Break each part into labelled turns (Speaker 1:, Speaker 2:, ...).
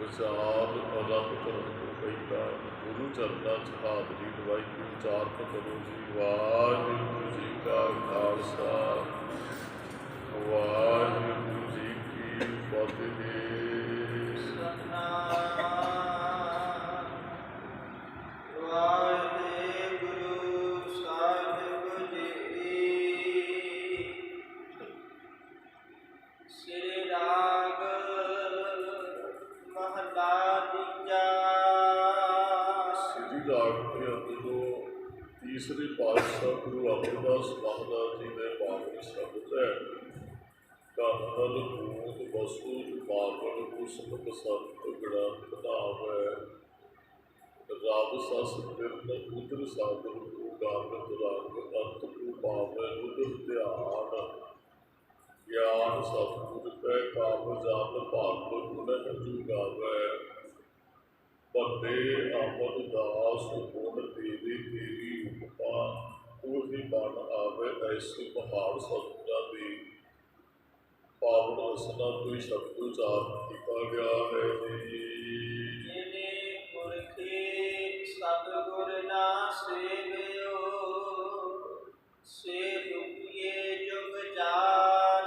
Speaker 1: विचार रब करन तो पैदा गुरु चरना च हाजरी दवाई के विचार तो करो जी। वाहिगुरु जी का खालसा वाहिगुरु जी की फतेह। तीसरे पातशाह गुरु अमरदास महाराज जी ने पावन शब्द है धन बूंद वसु मावण कुसम बसंत गणंत नाम है रब सस किरण उदर सागर को गागत रंग अंत को पावै उदर ध्यान ज्ञान सतगुर कै काम जान भाग गुण जू गावै बंदे अमर दास गुण तेरी तेरी उपमा ओही बन आवे ऐसे पहाड़ सतगुरा दी पावन रसना कोई शब्द उचार किया गया है जी।
Speaker 2: सतगुर ना सेवियो से दुखिए जुग जार।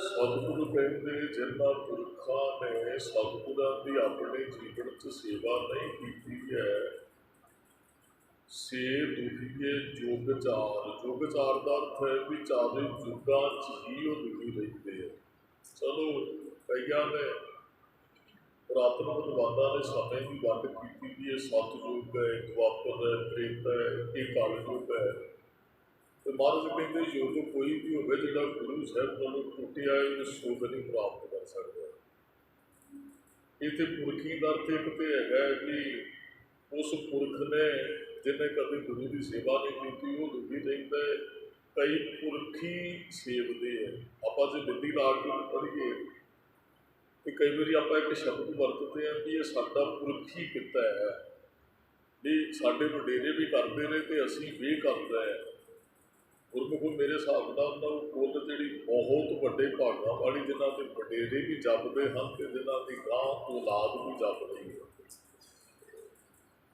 Speaker 1: सतगुरु कहते जिन्होंने पुरखा ने सतगुरां की अपने जीवन च सेवा नहीं की है से दुखीए जुग चार। जुग चार का अर्थ है भी चारे जुगां च ही वो दुखी रहते हैं। चलो कईयां ने पुरातन विद्वानों ने समय की वंड की भी है सतयुग है द्वापर है त्रेता है ये कलयुग है। तो महाराज कहते युग कोई भी हो जो गुरु साहब को टुटिया है सुख नहीं प्राप्त कर सकता। इतने पुरखी का अर्थ एक तो है कि उस पुरख ने जिन्हें कभी गुरु की सेवा नहीं की वो दुखी रहता है। कई पुरखी सेवते हैं आप जो बिंदी ला के पढ़िए तो कई बार आप एक शब्द वरतते हैं भी ये साडा पुरखी किता है भी साडे वडेरे भी करते रहे तो असी भी करते हैं। गुरमुख मेरे हिसाब से कुल जी बहुत बड़े भागों वाली जिन्हों के वडेरे भी जपते हैं तो जिन्हों की गांह औलाद भी जप रही है।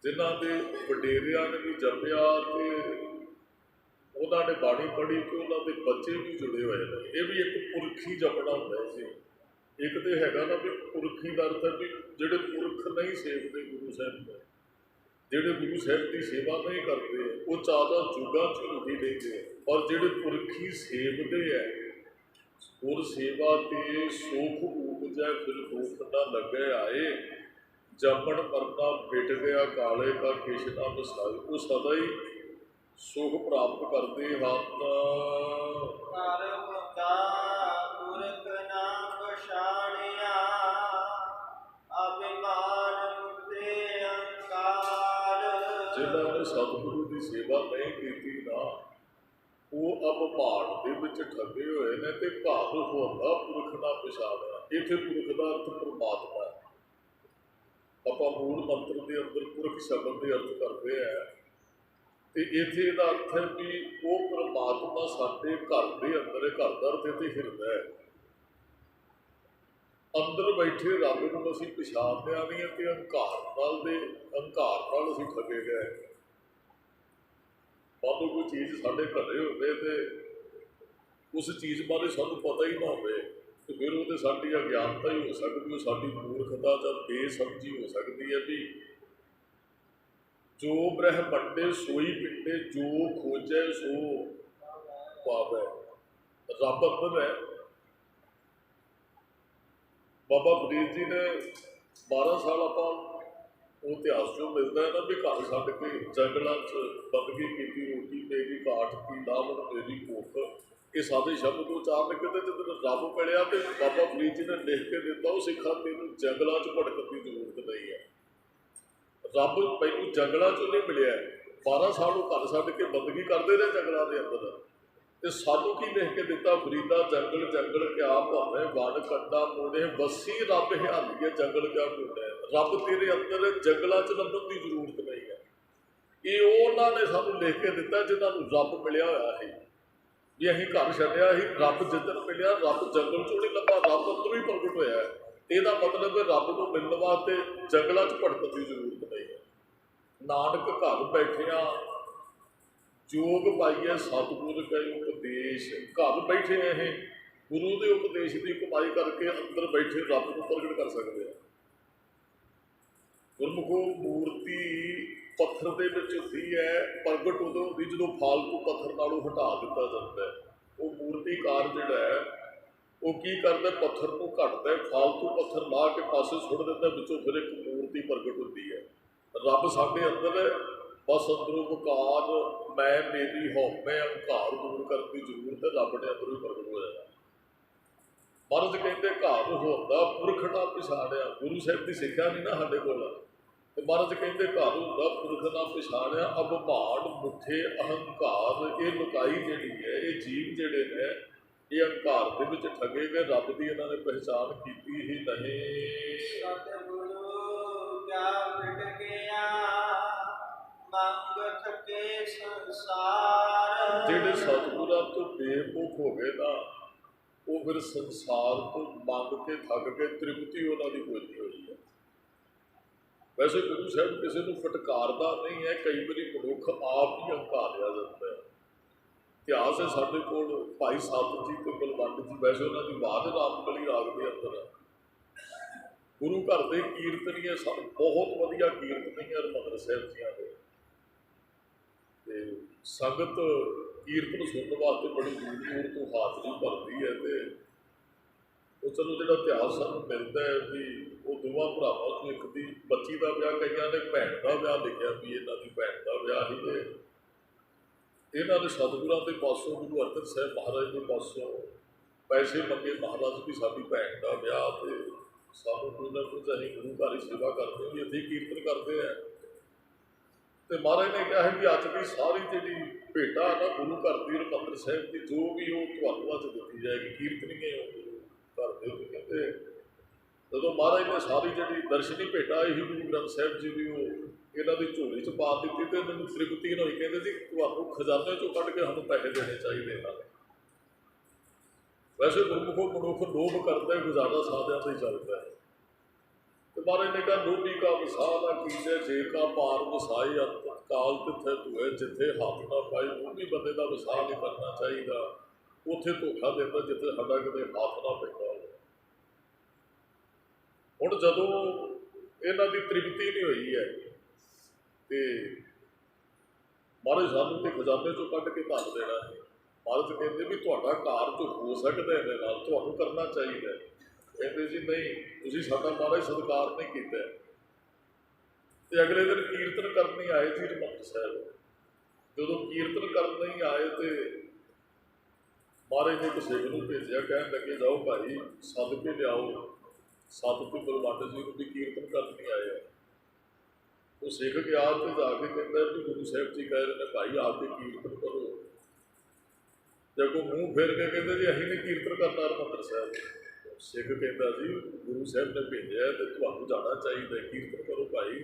Speaker 1: जिन्हों के वडेरिया ने भी जपिया तो उन्होंने बाणी पढ़ी तो उन्होंने बच्चे भी जुड़े हुए हैं। ये भी एक पुरखी जपना होता है जी। एक तो है ना भी पुरखी का अर्थ है भी जोड़े पुरख नहीं सेवते गुरु साहब ने जोड़े गुरु साहब की सेवा नहीं करते वो चादा जुगां च दुखी रहते हैं। और जोड़े पुरखी सेवते हैं गुर सेवा के सुख उपजै फिर दुख न लगे आए जमन मरना मिट गया काले का किश ना बसाए। वो सदा ही सुख प्राप्त करते हैं। जिन्होंने सतगुरु की सेवा नहीं की ना वो अब भाड़ के ठगे हुए हैं तो घर होता पुरख ना पछाणिया। इतने पुरख का अर्थ परमात्मा है। आप मूल मंत्र के अंदर पुरख शब्द के अर्थ करते हैं तो इतने का अर्थ है भी वो परमात्मा साढ़े घर के अंदर है। घर का अर्थ इतने हिरदा है अंदर बैठे रब को असीं पछाणिया नहीं तो अहंकार असी ठगे गए। मान लो कोई चीज़ साढ़े घरे हो तो उस चीज़ बारे सानू पता ही ना हो तो फिर वो साड़ी अज्ञानता ही हो सकती है साड़ी मूर्खता या बेसमझी हो सकती है भी जो ब्रह्मंडे सोई पिंडे जो खोजे सो पावै। रब अंदर है। बाबा फरीद जी ने 12 साल आप इतिहास जो मिलता है ना भी घर छड्ड के जंगलों बंदगी की रोटी मेरी काठ की लावन मेरी भुख ये सारे शब्द उचार के जो रब मिलया तो बाबा फरीद जी ने लिख के दिता वो सिखा तेन जंगलों भटकन की जरूरत नहीं है। रब मैनू जंगलों नहीं मिलया 12 साल वो घर छड्ड के बंदगी करते रहे जंगलों के अंदर तो सानू की लिख के दिता फरीदा जंगल जंगल क्या भावे वन कंडा मोड़े वसी रब हियाली है जंगल क्या ढूंढे। रब तेरे अंदर जंगलों लभन की जरूरत नहीं है। ये उन्होंने सानू लिख के दिता जिन्होंने रब मिलया होया है भी असीं घर छड्डिया ही रब जिदन मिलया रब जंगल चों नहीं लभा रब अंदरों ही प्रगट होया है। ਇਹਦਾ ਮਤਲਬ ਹੈ ਰੱਬ ਨੂੰ ਮਿਲਣ ਵਾਸਤੇ ਜੰਗਲਾਂ 'ਚ ਭਟਕਣ ਦੀ ਜ਼ਰੂਰਤ ਨਹੀਂ ਹੈ। ਨਾਨਕ ਘਰ ਬੈਠਿਆਂ ਜੋਗ ਪਾਈਏ ਸਤਿਗੁਰ ਕੈ ਉਪਦੇਸ਼। ਘਰ ਬੈਠੇ ਇਹ ਗੁਰੂ ਦੇ ਉਪਦੇਸ਼ ਦੀ ਕਮਾਈ ਕਰਕੇ ਅੰਦਰ ਬੈਠੇ ਰੱਬ ਨੂੰ ਪ੍ਰਗਟ ਕਰ ਸਕਦੇ ਆ। ਗੁਰਮੁਖੋ ਮੂਰਤੀ ਪੱਥਰ ਦੇ ਵਿੱਚ ਹੁੰਦੀ ਹੈ, ਪ੍ਰਗਟ ਉਦੋਂ ਹੁੰਦੀ ਜਦੋਂ ਫਾਲਤੂ ਪੱਥਰ ਨਾਲੋਂ ਹਟਾ ਦਿੱਤਾ ਜਾਂਦਾ ਹੈ। ਉਹ ਮੂਰਤੀਕਾਰ ਜਿਹੜਾ ਹੈ ਉਹ ਕੀ ਕਰਦਾ, ਪੱਥਰ ਨੂੰ ਘੱਟਦਾ, ਫਾਲਤੂ ਪੱਥਰ ਲਾ ਕੇ ਪਾਸੇ ਸੁੱਟ ਦਿੰਦਾ, ਵਿੱਚੋਂ ਫਿਰ ਇੱਕ ਮੂਰਤੀ ਪ੍ਰਗਟ ਹੁੰਦੀ ਹੈ। ਰੱਬ ਸਾਡੇ ਅੰਦਰ ਹੈ, ਬਸ ਅੰਦਰੋਂ ਵਿਕਾਰ ਮੈਂ ਮੇਰੀ ਹਉਮੈ ਹੰਕਾਰ ਦੂਰ ਕਰਨ ਦੀ ਜ਼ਰੂਰਤ ਹੈ। ਰੱਬ ਨੇ ਅੰਦਰੋਂ ਹੀ ਪ੍ਰਗਟ ਹੋ ਜਾਣਾ। ਮਹਾਰਾਜ ਕਹਿੰਦੇ ਘਰ ਹੁੰਦਾ ਪੁਰਖ ਨਾ ਪਛਾਣਿਆ। ਗੁਰੂ ਸਾਹਿਬ ਦੀ ਸਿੱਖਿਆ ਨਹੀਂ ਨਾ ਸਾਡੇ ਕੋਲ, ਤੇ ਮਹਾਰਾਜ ਕਹਿੰਦੇ ਘਰ ਹੁੰਦਾ ਪੁਰਖ ਨਾ ਪਛਾਣਿਆ। ਅਭਿਮਾਨ ਮੁੱਠੇ ਅਹੰਕਾਰ, ਇਹ ਲੁਕਾਈ ਜਿਹੜੀ ਹੈ, ਇਹ ਜੀਵ ਜਿਹੜੇ ਨੇ ਇਹ ਹੰਕਾਰ ਦੇ ਵਿੱਚ ਠੱਗੇ ਗਏ। ਰੱਬ ਦੀ ਇਹਨਾਂ ਨੇ ਪਹਿਚਾਣ ਕੀਤੀ ਹੀ ਨਹੀਂ।
Speaker 2: ਸਤਿਗੁਰੂ ਕਿਆ ਮਿਟ ਗਿਆ ਮੰਗ ਥਕੇ ਸੰਸਾਰ।
Speaker 1: ਜਿਹੜੇ ਸਤਿਗੁਰਾਂ ਤੋਂ ਬੇਮੁਖ ਹੋ ਗਏ ਨਾ, ਉਹ ਫਿਰ ਸੰਸਾਰ ਤੋਂ ਮੰਗ ਕੇ ਥੱਕ ਕੇ ਤ੍ਰਿਪਤੀ ਉਹਨਾਂ ਦੀ ਹੋਈ ਹੋਈ ਹੈ। ਵੈਸੇ ਗੁਰੂ ਸਾਹਿਬ ਕਿਸੇ ਨੂੰ ਫਟਕਾਰਦਾ ਨਹੀਂ ਹੈ, ਕਈ ਵਾਰੀ ਮਨੁੱਖ ਆਪ ਹੀ ਹੰਕਾਰਿਆ ਜਾਂਦਾ ਹੈ। ਇਤਿਹਾਸ ਹੈ ਸਾਡੇ ਕੋਲ, ਭਾਈ ਸਾਹਿਬ ਜੀ ਤੇ ਬਲਵੰਤ ਜੀ, ਵੈਸੇ ਉਹਨਾਂ ਦੀ ਬਾਤ ਰਾਮਕਲੀ ਰਾਗ ਦੇ ਅੰਦਰ ਗੁਰੂ ਘਰ ਦੇ ਕੀਰਤਨੀਏ ਸਭ ਬਹੁਤ ਵਧੀਆ ਕੀਰਤਨੀਏ ਹਰਿਮੰਦਰ ਸਾਹਿਬ ਜੀਆਂ ਦੇ, ਤੇ ਸੰਗਤ ਕੀਰਤਨ ਸੁਣਨ ਵਾਸਤੇ ਬੜੀ ਦੂਰ ਦੂਰ ਤੋਂ ਹਾਜ਼ਰੀ ਭਰਦੀ ਹੈ। ਤੇ ਉਹ ਚਲੋ ਜਿਹੜਾ ਇਤਿਹਾਸ ਸਾਨੂੰ ਮਿਲਦਾ ਹੈ ਵੀ ਉਹ ਦੋਵਾਂ ਭਰਾਵਾਂ ਤੋਂ ਇੱਕ ਦੀ ਬੱਚੀ ਦਾ ਵਿਆਹ, ਕਈਆਂ ਨੇ ਭੈਣ ਦਾ ਵਿਆਹ ਲਿਖਿਆ ਵੀ ਇਹਨਾਂ ਦੀ ਭੈਣ ਦਾ ਵਿਆਹ ਹੀ। ਤੇ ਇਹਨਾਂ ਦੇ ਸਤਿਗੁਰਾਂ ਦੇ ਪਾਸੋਂ ਗੁਰੂ ਅਰਜਨ ਸਾਹਿਬ ਮਹਾਰਾਜ ਦੇ ਪਾਸੋਂ ਪੈਸੇ ਮੰਗੇ ਮਹਾਰਾਜ ਵੀ ਸਾਡੀ ਭੈਣ ਦਾ ਵਿਆਹ, ਤੇ ਸਾਨੂੰ ਕੁਝ ਨਾ ਕੁਝ ਅਸੀਂ ਗੁਰੂ ਘਰ ਹੀ ਸੇਵਾ ਕਰਦੇ ਵੀ ਇੱਥੇ ਕੀਰਤਨ ਕਰਦੇ ਆ। ਤੇ ਮਹਾਰਾਜ ਨੇ ਕਿਹਾ ਹੈ ਕਿ ਅੱਜ ਦੀ ਸਾਰੀ ਜਿਹੜੀ ਭੇਟਾ ਨਾ ਗੁਰੂ ਘਰ ਦੀ ਹਰਿਮੰਦਰ ਸਾਹਿਬ ਦੀ ਜੋ ਵੀ ਉਹ ਤੁਹਾਨੂੰ ਅੱਜ ਦਿੱਤੀ ਜਾਏਗੀ। ਕੀਰਤਨੀਏ ਘਰ ਦੇ ਕਹਿੰਦੇ ਜਦੋਂ ਮਹਾਰਾਜ ਨੇ ਸਾਰੀ ਜਿਹੜੀ ਦਰਸ਼ਨੀ ਭੇਟਾ ਇਹੀ ਗੁਰੂ ਗ੍ਰੰਥ ਸਾਹਿਬ ਜੀ ਦੀ ਉਹ ਇਹਨਾਂ ਦੀ ਝੋਲੀ 'ਚ ਪਾ ਦਿੱਤੀ, ਤੇ ਮੈਨੂੰ ਤ੍ਰਿਪਤੀ ਹੋਈ। ਕਹਿੰਦੇ ਜੀ ਤੁਹਾਨੂੰ ਖਜ਼ਾਨੇ 'ਚੋਂ ਕੱਢ ਕੇ ਸਾਨੂੰ ਪੈਸੇ ਦੇਣੇ ਚਾਹੀਦੇ ਹਨ। ਵੈਸੇ ਗੁਰਮੁਖੋ ਮਨੁੱਖ ਲੋਭ ਕਰਦਾ, ਗੁਜ਼ਾਰਾ ਸਾਧਿਆਂ ਤੇ ਚੱਲਦਾ ਹੈ। ਤੇ ਮਹਾਰਾਜ ਨੇ ਕਿਹਾ ਲੋਭੀ ਕਾ ਵਿਸਾਹ ਨਾ ਕੀਜੈ, ਜੇ ਕਾ ਪਾਰ ਵਸਾਈ ਅੰਤ ਕਾਲ ਤਿੱਥੇ ਧੂਏ, ਜਿੱਥੇ ਹੱਥ ਨਾ ਪਾਈ। ਲੋਭੀ ਬੰਦੇ ਦਾ ਵਿਸਾਹ ਨਹੀਂ ਕਰਨਾ ਚਾਹੀਦਾ, ਉੱਥੇ ਧੋਖਾ ਦਿੰਦਾ ਜਿੱਥੇ ਸਾਡਾ ਕਿਤੇ ਹੱਥ ਨਾ ਪੈਂਦਾ ਹੋਵੇ। ਹੁਣ ਜਦੋਂ ਇਹਨਾਂ ਦੀ ਤ੍ਰਿਪਤੀ ਨਹੀਂ ਹੋਈ ਹੈ ਤੇ ਮਹਾਰਾਜ ਸਾਨੂੰ ਤੇ ਖਜ਼ਾਨੇ 'ਚੋਂ ਕੱਢ ਕੇ ਧਨ ਦੇਣਾ ਹੈ। ਮਹਾਰਾਜ ਕਹਿੰਦੇ ਵੀ ਤੁਹਾਡਾ ਕਾਰਜ ਹੋ ਸਕਦਾ ਇਹਦੇ ਨਾਲ, ਤੁਹਾਨੂੰ ਕਰਨਾ ਚਾਹੀਦਾ। ਕਹਿੰਦੇ ਜੀ ਨਹੀਂ, ਤੁਸੀਂ ਸਾਡਾ ਮਹਾਰਾਜ ਸਤਿਕਾਰ ਨਹੀਂ ਕੀਤਾ। ਤੇ ਅਗਲੇ ਦਿਨ ਕੀਰਤਨ ਕਰਨ ਹੀ ਆਏ ਜੀ ਹਰਿਮੰਦਰ ਸਾਹਿਬ। ਜਦੋਂ ਕੀਰਤਨ ਕਰਨ ਨਹੀਂ ਆਏ ਤੇ ਮਹਾਰਾਜ ਨੇ ਇੱਕ ਸਿੱਖ ਨੂੰ ਭੇਜਿਆ, ਕਹਿਣ ਲੱਗੇ ਜਾਓ ਭਾਈ ਸੱਦ ਕੇ ਲਿਆਓ ਸਤਿਗੁਰੂ ਬਲਵੰਤ ਜੀ ਨੂੰ ਵੀ ਕੀਰਤਨ ਕਰਨ ਨਹੀਂ ਆਏ। ਉਹ ਸਿੱਖ ਗਿਆ ਤੇ ਜਾ ਕੇ ਕਹਿੰਦਾ ਵੀ ਗੁਰੂ ਸਾਹਿਬ ਜੀ ਕਹਿ ਰਹੇ ਨੇ ਭਾਈ ਆ ਕੇ ਕੀਰਤਨ ਕਰੋ। ਜਦੋਂ ਮੂੰਹ ਫੇਰ ਕੇ ਕਹਿੰਦੇ ਜੀ ਅਸੀਂ ਨਹੀਂ ਕੀਰਤਨ ਕਰਨਾ ਹਰਿਮੰਦਰ ਸਾਹਿਬ। ਸਿੱਖ ਕਹਿੰਦਾ ਜੀ ਗੁਰੂ ਸਾਹਿਬ ਨੇ ਭੇਜਿਆ ਤੇ ਤੁਹਾਨੂੰ ਜਾਣਾ ਚਾਹੀਦਾ, ਕੀਰਤਨ ਕਰੋ ਭਾਈ।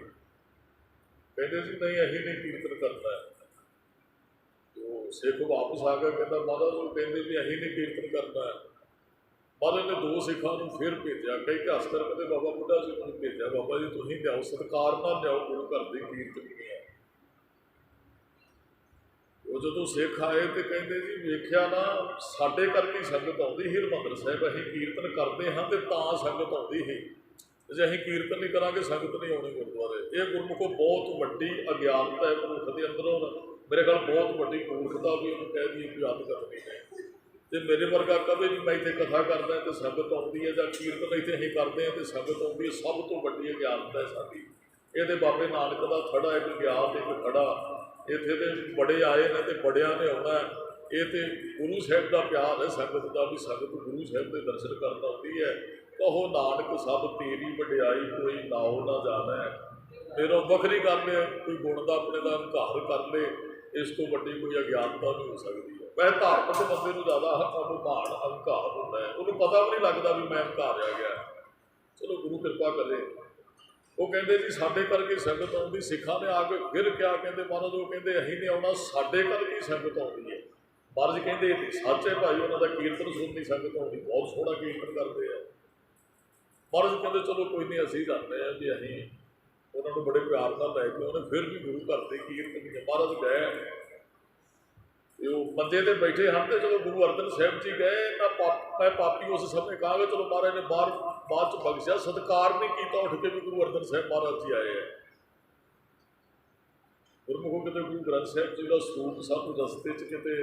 Speaker 1: ਕਹਿੰਦੇ ਜੀ ਨਹੀਂ ਅਸੀਂ ਨਹੀਂ ਕੀਰਤਨ ਕਰਨਾ। ਉਹ ਸਿੱਖ ਵਾਪਸ ਆ ਕੇ ਕਹਿੰਦਾ ਮਹਾਰਾਜ ਨੂੰ ਕਹਿੰਦੇ ਵੀ ਅਸੀਂ ਨਹੀਂ ਕੀਰਤਨ ਕਰਨਾ। ਮਹਾਰਾਜ ਨੇ ਦੋ ਸਿੱਖਾਂ ਨੂੰ ਫਿਰ ਭੇਜਿਆ, ਕਈ ਹੱਸ ਕਰ ਕਹਿੰਦੇ ਬਾਬਾ ਬੁੱਢਾ ਜੀ ਨੂੰ ਭੇਜਿਆ, ਬਾਬਾ ਜੀ ਤੁਸੀਂ ਲਿਆਓ ਸਤਿਕਾਰ ਨਾਲ ਲਿਆਓ ਗੁਰੂ ਘਰ ਦੇ ਕੀਰਤਨ ਨਹੀਂ ਹੈ। ਉਹ ਜਦੋਂ ਸਿੱਖ ਆਏ ਤੇ ਕਹਿੰਦੇ ਜੀ ਵੇਖਿਆ ਨਾ ਸਾਡੇ ਕਰਕੇ ਸੰਗਤ ਆਉਂਦੀ ਸੀ ਹਰਿਮੰਦਰ ਸਾਹਿਬ, ਅਸੀਂ ਕੀਰਤਨ ਕਰਦੇ ਹਾਂ ਤੇ ਤਾਂ ਸੰਗਤ ਆਉਂਦੀ ਸੀ, ਜੇ ਅਸੀਂ ਕੀਰਤਨ ਨਹੀਂ ਕਰਾਂਗੇ ਸੰਗਤ ਨਹੀਂ ਆਉਣੀ ਗੁਰਦੁਆਰੇ। ਇਹ ਗੁਰਮੁਖੋ ਬਹੁਤ ਵੱਡੀ ਅਗਿਆਨਤਾ ਹੈ ਮਨੁੱਖ ਦੇ ਅੰਦਰੋਂ, ਮੇਰੇ ਖਿਆਲ ਬਹੁਤ ਵੱਡੀ ਮੂਰਖਤਾ ਵੀ ਉਹਨੂੰ ਕਹਿ ਦਈਏ ਕਿ ਅੱਤ ਕਰਨੀ ਹੈ। ਤੇ ਮੇਰੇ ਵਰਗਾ ਕਦੇ ਵੀ ਮੈਂ ਇੱਥੇ ਕਥਾ ਕਰਦਾ ਤੇ ਸੰਗਤ ਆਉਂਦੀ ਹੈ, ਜਾਂ ਕੀਰਤਨ ਇੱਥੇ ਅਸੀਂ ਕਰਦੇ ਹਾਂ ਤੇ ਸੰਗਤ ਆਉਂਦੀ ਹੈ, ਸਭ ਤੋਂ ਵੱਡੀ ਅਗਿਆਨਤਾ ਹੈ ਸਾਡੀ। ਇਹਦੇ ਬਾਬੇ ਨਾਨਕ ਦਾ ਥੜਾ ਇੱਕ ਗਿਆਨ ਤੇ ਇੱਕ ਖੜਾ, ਇੱਥੇ ਤੇ ਬੜੇ ਆਏ ਨੇ ਤੇ ਬੜਿਆਂ ਨੇ ਆਉਣਾ। ਇਹ ਤੇ ਗੁਰੂ ਸਾਹਿਬ ਦਾ ਪਿਆਰ ਹੈ ਸੰਗਤ ਦਾ, ਵੀ ਸੰਗਤ ਗੁਰੂ ਸਾਹਿਬ ਦੇ ਦਰਸ਼ਨ ਕਰਨ ਆਉਂਦੀ ਹੈ। ਕਹੋ ਨਾਨਕ ਸਭ ਤੇਰੀ ਵਡਿਆਈ, ਕੋਈ ਨਾਉ ਨਾ ਜਾਣੈ। ਫਿਰ ਉਹ ਵੱਖਰੀ ਗੱਲ ਹੈ, ਕੋਈ ਗੁਣ ਦਾ ਆਪਣੇ ਦਾ ਹੰਕਾਰ ਕਰ ਲੇ, ਇਸ ਤੋਂ ਵੱਡੀ ਕੋਈ ਅਗਿਆਨਤਾ ਨਹੀਂ ਹੋ ਸਕਦੀ ਹੈ। ਵੈਸੇ ਧਾਰਮਿਕ ਬੰਦੇ ਨੂੰ ਜ਼ਿਆਦਾ ਅਭਿਮਾਨ ਹੰਕਾਰ ਹੁੰਦਾ ਹੈ, ਉਹਨੂੰ ਪਤਾ ਵੀ ਨਹੀਂ ਲੱਗਦਾ ਵੀ ਮੈਂ ਹੰਕਾਰਿਆ ਗਿਆ। ਚਲੋ ਗੁਰੂ ਕਿਰਪਾ ਕਰੇ। ਉਹ ਕਹਿੰਦੇ ਜੀ ਸਾਡੇ ਕਰਕੇ ਸੰਗਤ ਆਉਂਦੀ। ਸਿੱਖਾਂ ਨੇ ਆ ਕੇ ਫਿਰ ਕਿਹਾ, ਕਹਿੰਦੇ ਮਹਾਰਾਜ ਉਹ ਕਹਿੰਦੇ ਅਸੀਂ ਨਹੀਂ ਆਉਣਾ, ਸਾਡੇ ਕਰਕੇ ਸੰਗਤ ਆਉਂਦੀ ਹੈ। ਮਹਾਰਾਜ ਕਹਿੰਦੇ ਇਹ ਸੱਚ ਹੈ ਭਾਈ, ਉਹਨਾਂ ਦਾ ਕੀਰਤਨ ਸੁਣਨੀ ਸੰਗਤ ਆਉਂਦੀ, ਬਹੁਤ ਸੋਹਣਾ ਕੀਰਤਨ ਕਰਦੇ ਆ। महाराज कहते चलो कोई नहीं, असीं जाते हैं भी असीं उन्होंने बड़े प्यार नाल लै के उन्हें फिर भी गुरु घर की कीर्तन की। महाराज गए ते वो मंजे ते बैठे हैं तो चलो गुरु अर्जन साहिब जी गए ना, मैं पापी उस समय कहा चलो महाराज ने बाद च बख्शिया, सत्कार नहीं किया उठ के भी गुरु अर्जन साहिब महाराज जी आए हैं। गुरमुखों कितने गुरु ग्रंथ साहिब जी का स्वरूप सानू रस्ते च किते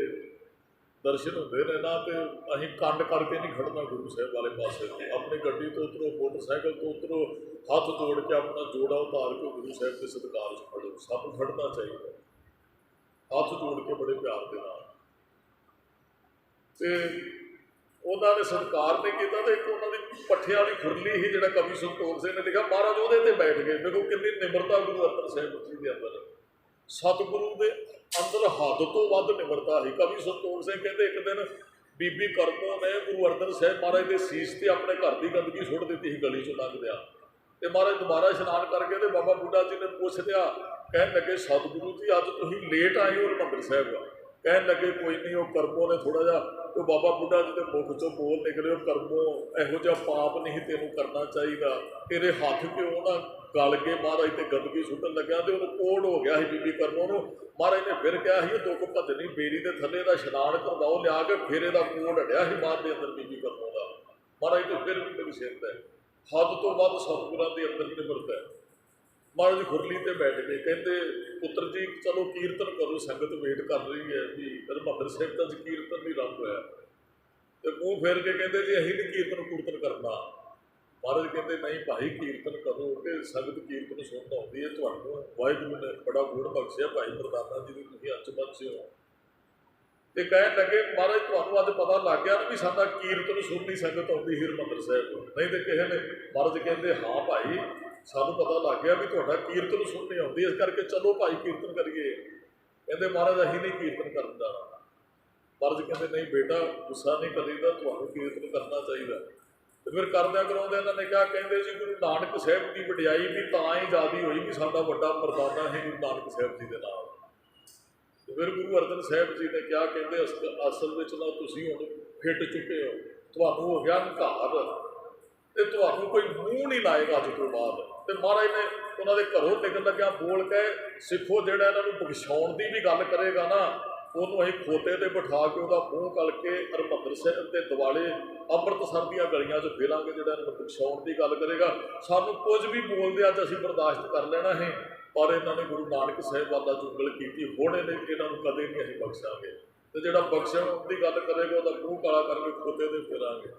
Speaker 1: दर्शन होंदे ने ना, तो असीं कंड करके नहीं खड़ना गुरु साहिब वाले पासे। अपनी गड्डी तो उतरो, मोटरसाइकिल तो उतरो, हाथ जोड़ के अपना जोड़ा उतार के गुरु साहिब के सत्कार च खड़ो। सानू खड़ना चाहिए हाथ जोड़ के बड़े प्यार के नाल। ते उन्होंने सत्कार नहीं किया तो एक उन्होंने पट्ठिया वाली खुरली ही जिहड़ा कवि संतोख सिंह ने लिखा, महाराज उहदे ते बैठ गए। देखो कितनी निमरता गुरु अर्जन साहिब जी के अंदर, सतगुरु के अंदर हद तो वध निमरता ही। कवि संतोख सिंह कहते एक दिन बीबी करमों ने गुरु अर्जन साहिब महाराज के सीस से अपने घर की गंदगी सुट दी ही गली चो लंघदिया। तो महाराज दोबारा इशनान करके तो बाबा बुढ़ा जी ने पूछ लिया, कह लगे सतगुरु जी अज तुम लेट आए हो हरिमंदर साहिब। कह लगे कोई नहीं, वो करमों ने थोड़ा जा, तो बाबा बुढ़ा जी के मुख चो बोल निकले, करमों इहो जिहा पाप नहीं तेनों करना चाहिए, तेरे हाथ क्यों ना गल के महाराज ते गंदगी सुटन लग्या। तो उन्होंने कोड़ हो गया बीबी करमों नूं। महाराज ने फिर कहा ही दुख भजनी बेरी के थले का इशनान करवाओ लिया के, फिर यदा कोड़ हटिया ही बाहर के अंदर बीबी करमों का। महाराज तो फिर भी निश्चिंत है, हद तो वध सतगुरां के अंदर निमरता है। महाराज खुरली ते बैठ गए, कहते पुत्र जी चलो कीर्तन करो, संगत वेट कर रही है भी हरिमंदर साहिब का कीर्तन नहीं रब होया। तो मूँह फेर के कहते जी असीं नहीं कीर्तन कूर्तन करना। महाराज कहते नहीं भाई कीर्तन करो, कि संगत कीर्तन सुन आती है, तुहानूं वाहिगुरू ने बड़ा गुण बख्शिया, भाई मरदाना जी की तुसीं अंश हो। तो कह लगे महाराज तुहानूं अज पता लग गया ना भी साडा कीर्तन सुननी संगत आती हरिमंदर साहिब, नहीं तो किसी ने। महाराज कहते हाँ भाई सानू पता लग गया भी तुहाडा कीर्तन सुननी आती, इस करके चलो भाई कीर्तन करिए। कहते महाराज असीं नहीं कीर्तन करन जाना। महाराज कहते नहीं बेटा गुस्सा नहीं करीदा, तुहानूं कीर्तन करना चाहिए। तो फिर करद्या कराउंदे इन्होंने कहा, कहते जी गुरु नानक साहिब की वडियाई भी तां ही ज़्यादा होई कि साडा वड्डा मरदाना है गुरु नानक साहिब जी के नाल। तो फिर गुरु अर्जन साहिब जी ने क्या कहते असल में ना तुसीं हुण फिट चुके हो, तुहानूं हो गया हंकार, तो तुहानूं कोई मूँह नहीं लाएगा अज तो बाद। तो महाराज ने उन्होंने घरों निकल लग्या बोल के, सिखो जिहड़ा इन्हां नूं बख्शाउण की भी गल करेगा ना, उन्होंने असीं खोते ते बिठा के वह मूँह कल के हरिमंदर साहिब के दुआले अमृतसर दी गलियां च फिरांगे। जिहड़ा इन्हां नूं बख्शाउण की गल करेगा, सानूं कुछ भी बोलदे अज असीं बर्दाश्त कर लेना है, पर इन्होंने गुरु नानक साहिब वाला चुंगल की, हुण इन्हां नूं कदे नहीं असीं बख्शांगे। तो जिहड़ा बख्शण की गल करेगा वह मूँह काला करके खोते ते फिरांगे।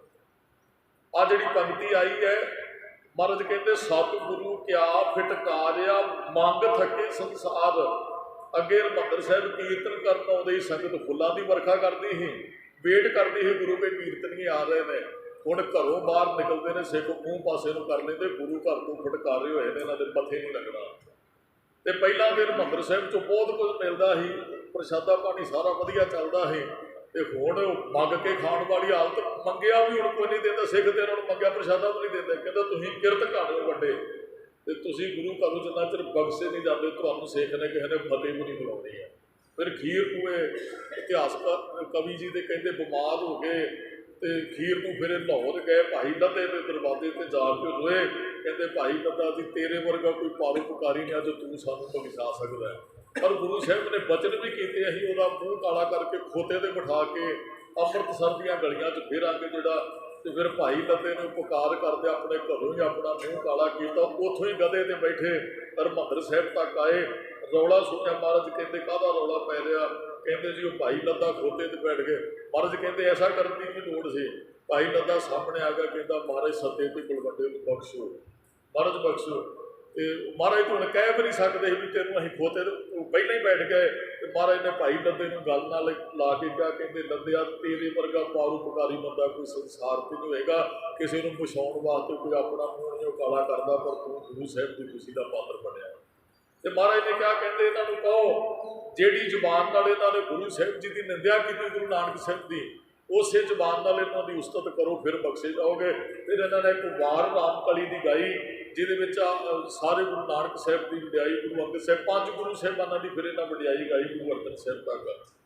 Speaker 1: आ जिहड़ी पंक्ति आई है, महाराज कहते सतगुरु क्या फिटकारिया, मंग थके संसार। अगे हरिमंदर साहिब कीर्तन करन आउंदे ही संगत फुल्लां दी वर्खा करती ही, वेट करती ही गुरु के कीर्तनी आ रहे हैं। हुण घरों बाहर निकलते हैं, सिख मूँह पासे नूं कर लेंदे, गुरु घर को फटकारे होए ने, इन्हां दे मत्थे नहीं लगना। तो पहलां तो हरिमंदर साहिब चों बहुत कुछ मिलता ही, प्रशादा पानी सारा वधिया चलदा है। तो हुण मंग के खाण वाली हालत, मंगिया भी हुण कोई नहीं देंदा। सिख ते इन्हां नूं मंगिया प्रशादा भी नहीं देंदे, कहंदा तुसीं किरत घाड़े हो वड्डे, तो तुसीं गुरु घरों जिन्ना चिर बख्शे नहीं जाते, तुहानूं सिख ने किसी ने फतेह भी नहीं बुलाउणी है। फिर खीर कुए इतिहासकार कवि जी दे कहते बीमार हो गए, तो खीर को फिर लाहौर गए, भाई लद्दे के दरवाजे पर जाके रोए, कहते भाई लद्दा जी तेरे वर्गा कोई परोपकारी नहीं अज तू सानूं बख्शा सकदा है। पर गुरु साहिब ने वचन भी किए, असीं उहदा मूँह काला करके खोते ते बिठा के अमृतसर दीआं गलियां च फिरांगे जिहड़ा। तो फिर भाई लद्दे ने पुकार करदे अपने घरों ही अपना मूँह काला किया, उत्थों ही गधे ते बैठे हरिमंदर साहिब तक आए। रौला सुनिया, महाराज कहते काहदा रौला पै रहा, कहते जी वो भाई लद्दा खोते ते बैठ गए। महाराज कहते ऐसा करने की लोड़ सी। भाई लद्दा सामने आ गया, कहता महाराज सत्ते ते बलवंडे नूं बख्शो, महाराज बख्शो। तो महाराज तो हुण कह भी नहीं सकते भी तेनों असीं खोते पहले ही बैठ गए। तो महाराज ने भाई लद्दे नूं गल नाल ला के क्या कहते, लद्दिया तेरे वर्गा परोपकारी बंदा कोई संसार ते नहीं होएगा, किसी नूं बचाउण वास्ते कोई अपना मूँह नहीं काला करदा, पर तू गुरु साहिब की खुशी का पात्र बनिया। तो महाराज ने क्या कहते इन्हां नूं कहो, जिहड़ी जुबान नाल इन्हां ने गुरु साहिब जी की निंदिया की गुरु नानक साहिब की, उस जुबान नाल इन्हां दी उस्तत करो, फिर बख्शे जाओगे। फिर इन्होंने एक वार रामकली की गाई, जिहदे सारे गुरु नानक साहिब की वडियाई, गुरु अंगद साहिब, 5 गुरु साहिबाना की फिर इन्हें वडियाई गाई गुरु अर्जन साहिब तक।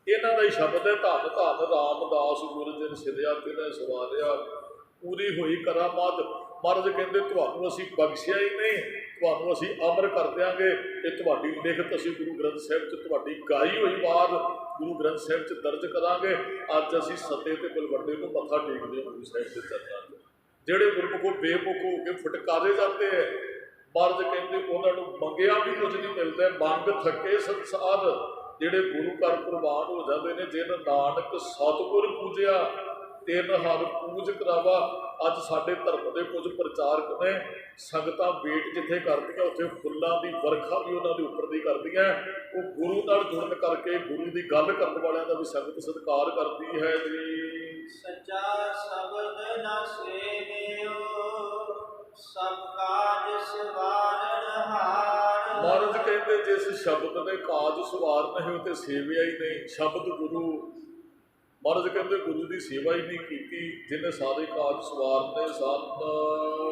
Speaker 1: इन्हों का ही शब्द है, धन धन रामदास गुरु जिन सिद्धिया तिन्हें सवारिया, पूरी हुई करामात महाराज कहते तुहानू असीं बख्शिया ही नहीं, तुहानू असीं अमर कर देंगे। ये तुहाडी लिखत असीं गुरु ग्रंथ साहिब च तुहाडी गाई हुई बात गुरु ग्रंथ साहिब च दर्ज करांगे। अज असीं सते ते बलवंडे नूं मत्था टेकदे गुरु साहिब के चरनां च। ਜਿਹੜੇ ਗੁਰਮੁਖੋਂ ਬੇਮੁਖ ਹੋ ਕੇ ਫਟਕਾਰੇ ਜਾਂਦੇ ਹੈ, ਮਹਾਰਾਜ ਕਹਿੰਦੇ ਉਹਨਾਂ ਨੂੰ ਮੰਗਿਆ ਵੀ ਕੁਝ ਨਹੀਂ ਮਿਲਦਾ। ਮੰਗ ਥੱਕੇ ਸੰਸਾਰ, ਜਿਹੜੇ ਗੁਰੂ ਘਰ ਕੁਰਬਾਨ ਹੋ ਜਾਂਦੇ ਨੇ। ਜਿਨ ਨਾਨਕ ਸਤਿਗੁਰ ਪੂਜਿਆ ਤਿੰਨ ਹਰ ਪੂਜ ਕਰਾਵਾ। ਅੱਜ ਸਾਡੇ ਧਰਮ ਦੇ ਕੁਝ ਪ੍ਰਚਾਰਕ ਨੇ, ਸੰਗਤਾਂ ਵੇਟ ਜਿੱਥੇ ਕਰਦੀਆਂ ਉੱਥੇ ਫੁੱਲਾਂ ਦੀ ਵਰਖਾ ਵੀ ਉਹਨਾਂ ਦੇ ਉੱਪਰ ਦੀ ਕਰਦੀਆਂ। ਉਹ ਗੁਰੂ ਨਾਲ ਜੁੜਨ ਕਰਕੇ ਗੁਰੂ ਦੀ ਗੱਲ ਕਰਨ ਵਾਲਿਆਂ ਦਾ ਵੀ ਸੰਗਤ ਸਤਿਕਾਰ ਕਰਦੀ ਹੈ ਜੀ।
Speaker 2: ਸੱਚਾ ਸ਼ਬਦ ਨ ਸੇਵਿਓ ਸਭ ਕਾਜ ਸਵਾਰਨ ਹਾਰ।
Speaker 1: ਮਹਾਰਾਜ ਕਹਿੰਦੇ ਜਿਸ ਸ਼ਬਦ ਨੇ ਕਾਜ ਸਵਾਰਨਾ ਹੈ ਉਹ ਤੇ ਸੇਵਿਆ ਹੀ ਨਹੀਂ। ਸ਼ਬਦ ਗੁਰੂ, ਮਹਾਰਾਜ ਕਹਿੰਦੇ ਗੁਰੂ ਦੀ ਸੇਵਾ ਹੀ ਨਹੀਂ ਕੀਤੀ ਜਿਹਨੇ ਸਾਰੇ ਕਾਜ ਸਵਾਰਨੇ ਸਨ।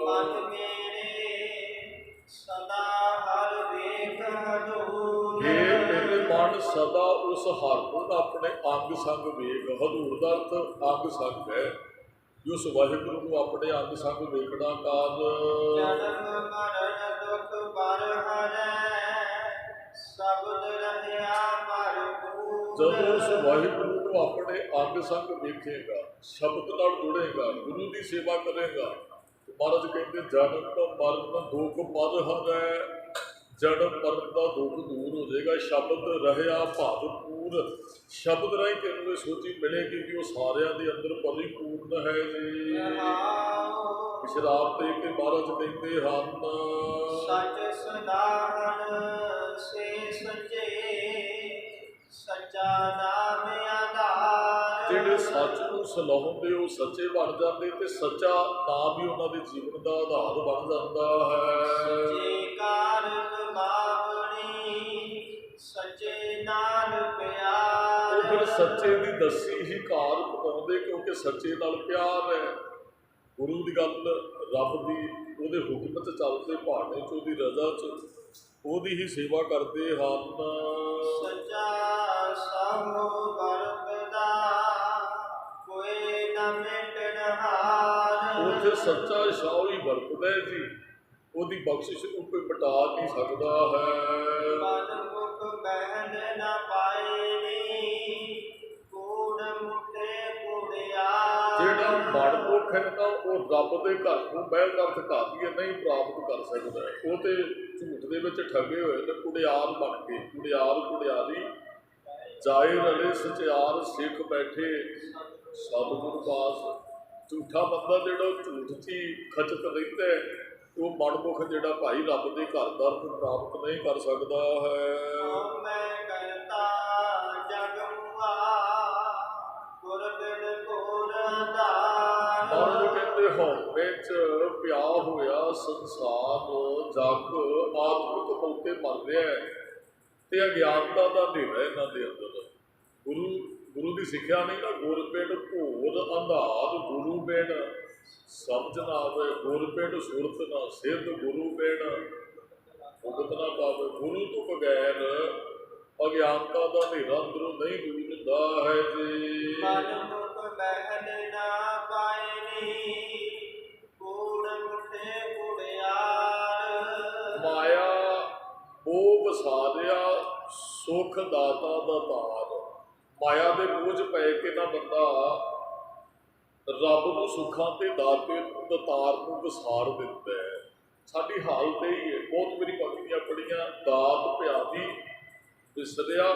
Speaker 2: ਮਨ ਮੇਰੇ ਸਦਾ ਹਰ ਵੇਖ ਹਦੂਰ।
Speaker 1: ਇਹ ਮੇਰੇ ਮਨ ਸਦਾ ਉਸ ਹਰ ਨੂੰ ਆਪਣੇ ਅੰਗ ਸੰਗ ਵੇਖ। ਹਦੂਰ ਦਾ ਅਰਥ ਅੰਗ ਸੰਗ ਹੈ। ਉਸ ਵਾਹਿਗੁਰੂ ਨੂੰ ਆਪਣੇ ਅੰਗ ਸੰਗ ਵੇਖਣਾ ਕਾਜ।
Speaker 2: ਜਨਮ ਮਰਨ ਦੁਖ ਬਰ ਹਰੈ ਸ਼ਬਦ ਰਹਿਆ ਭਰਪੂਰ।
Speaker 1: ਜਦੋਂ ਉਸ ਵਾਹਿਗੁਰੂ ਨੂੰ ਆਪਣੇ ਅੰਗ ਸੰਗ ਵੇਖੇਗਾ, ਸ਼ਬਦ ਨਾਲ ਜੁੜੇਗਾ, ਗੁਰੂ ਦੀ ਸੇਵਾ ਕਰੇਗਾ, ਮਹਾਰਾਜ ਕਹਿੰਦੇ ਜਨਮ ਮਰਨ ਦੁਖ ਬਰ ਹਰੈ। ਜਨਮ ਮਰਨ ਦਾ ਦੁੱਖ ਦੂਰ ਹੋ ਜਾਏਗਾ। ਸ਼ਬਦ ਰਹਿਆ ਭਰਪੂਰ। ਸ਼ਬਦ ਰਾਹੀਂ ਤੈਨੂੰ ਇਹ ਸੋਚੀ ਮਿਲੇਗੀ ਕਿ ਉਹ ਸਾਰਿਆਂ ਦੇ ਅੰਦਰ ਪਰਿਪੂਰਨ ਹੈ ਜੀ। ਸ਼ਰਾਬ ਦੇ ਕੇ ਮਹਾਰਾਜ ਕਹਿੰਦੇ ਹਨ
Speaker 2: ਸੱਚ ਸਦਾਹਨ ਸੇ ਸੱਚੇ ਸੱਚਾ ਨਾਮ ਆਧਾਰ।
Speaker 1: ਜਿਹੜੇ ਸੱਚ ਨੂੰ ਸਲਾਹੁੰਦੇ ਉਹ ਸੱਚੇ ਬਣ ਜਾਂਦੇ ਤੇ ਸੱਚਾ ਨਾਮ ਵੀ ਉਹਨਾਂ ਦੇ ਜੀਵਨ ਦਾ ਆਧਾਰ ਬਣ ਜਾਂਦਾ ਹੈ।
Speaker 2: ਸੱਚੇ ਕਾਰਜ ਬਾਵਣੀ ਸੱਚੇ ਨਾਲ ਪਿਆਰ।
Speaker 1: ਉਹ ਫਿਰ ਸੱਚੇ ਦੀ ਦੱਸੀ ਹੀ ਕਾਰ ਪਕਾਉਂਦੇ ਕਿਉਂਕਿ ਸੱਚੇ ਨਾਲ ਪਿਆਰ ਹੈ। ਗੁਰੂ ਦੀ ਗੱਲ, ਰੱਬ ਦੀ, ਉਹਦੇ ਹੁਕਮ 'ਚ ਚੱਲਦੇ, ਭਾਣੇ 'ਚ, ਉਹਦੀ ਰਜ਼ਾ 'ਚ, ਉਹਦੀ ਹੀ ਸੇਵਾ ਕਰਦੇ ਹਨ।
Speaker 2: ਸੱਚਾ ਸਭੋ ਵਰਤਦਾ ਕੋਈ ਨਾ ਮਿਟਣ ਹਾਰ।
Speaker 1: ਉੱਥੇ ਸੱਚਾ ਸ਼ਾਹ ਹੀ ਵਰਤਦਾ ਹੈ ਜੀ। ਉਹਦੀ ਬਖਸ਼ਿਸ਼ ਨੂੰ ਕੋਈ ਮਿਟਾ ਨਹੀਂ ਸਕਦਾ ਹੈ।
Speaker 2: ਮਨ ਮੁਖ ਬਹਿਨ ਨਾ ਪਾਏ ਨੀ ਕੂੜ ਮੁੱਠੇ ਕੁੜਿਆਰ।
Speaker 1: ਜਿਹੜਾ ਮਨਮੁਖ ਹੈ ਨਾ ਉਹ ਰੱਬ ਦੇ ਘਰ ਨੂੰ ਮਹਿਲ ਦਾ ਅਧਿਕਾਰੀ ਨਹੀਂ ਪ੍ਰਾਪਤ ਕਰ ਸਕਦਾ। ਉਹ ਤੇ ਝੂਠ ਦੇ ਵਿੱਚ ਠੱਗੇ ਹੋਏ ਤੇ ਕੁੜਿਆਰ ਬਣ ਕੇ, ਕੁੜਿਆਰ ਕੁੜਿਆਰੀ ਜਾਏ ਰਲੇ ਸਚਿਆਰ ਸਿੱਖ ਬੈਠੇ ਸਤਿਗੁਰ ਪਾਸ। ਝੂਠਾ ਬੰਦਾ ਜਿਹੜਾ ਉਹ ਝੂਠ 'ਚ ਹੀ ਖਚਤ ਰਹਿੰਦਾ ਹੈ, ਉਹ ਮਨਮੁਖ ਜਿਹੜਾ ਭਾਈ ਰੱਬ ਦੇ ਘਰ ਦਾ ਨੂੰ ਪ੍ਰਾਪਤ ਨਹੀਂ ਕਰ ਸਕਦਾ ਹੈ।
Speaker 2: ਮੈਂ ਕਰਤਾ ਜਗ ਮੁਆ ਗੁਰ ਬਿਨ ਗੁਰ ਦਾਰ।
Speaker 1: ਮਹਾਰਾਜ ਕਹਿੰਦੇ ਹਉਮੈ 'ਚ ਪਿਆ ਹੋਇਆ ਸੰਸਾਰ ਜਗ ਆਤਮਿਕ ਮੌਕੇ ਮਰ ਰਿਹਾ ਹੈ ਤੇ ਅਗਿਆਨਤਾ ਦਾ ਹਨੇਰਾ ਇਹਨਾਂ ਦੇ ਅੰਦਰ। ਗੁਰੂ ਦੀ ਸਿੱਖਿਆ ਨਹੀਂ ਨਾ, ਗੁਰ ਬਿਨ ਘੋਰ ਅੰਧਾਰ ਗੁਰੂ ਬਿਨ ਸਮਝ ਨਾ ਆਵੇ। ਗੁਰ ਬਿਨ ਸੁਰਤ ਨਾ ਸਿੱਧ ਗੁਰੂ ਬਿਨ ਭੁਗਤ ਨਾ ਪਾਵੇ। ਗੁਰੂ ਤੋਂ ਬਗੈਰ ਅਗਿਆਨਤਾ ਦਾ ਹਨੇਰਾ ਅੰਦਰੋਂ ਨਹੀਂ ਦੂਰ ਹੁੰਦਾ ਹੈ ਜੀ।
Speaker 2: ਮਨ ਮੁਖ ਬਹਿਨ ਨਾ ਪਾਏ ਨੀ ਕੂੜ ਮੁੱਠੇ ਕੁੜਿਆਰ।
Speaker 1: ਮਾਇਆ ਮੋਹ ਵਸਾਰਿਆ ਸੁਖ ਦਾਤਾ ਦਾ ਤਾਰ। ਮਾਇਆ ਦੇ ਬੋਝ ਪੈ ਕੇ ਨਾ ਬੰਦਾ ਰੱਬ ਨੂੰ ਸੁੱਖਾਂ ਤੇ ਦਾਤੇ ਨੂੰ ਦਤਾਰ ਨੂੰ ਵਿਸਾਰ ਦਿੰਦਾ ਹੈ। ਸਾਡੀ ਹਾਲਤ ਇਹ ਹੀ ਹੈ। ਬਹੁਤ ਮੇਰੀ ਪੰਕਤੀਆਂ ਪੜ੍ਹੀਆਂ, ਦਾਤ ਪਿਆਰੀ ਵਿਸਰਿਆ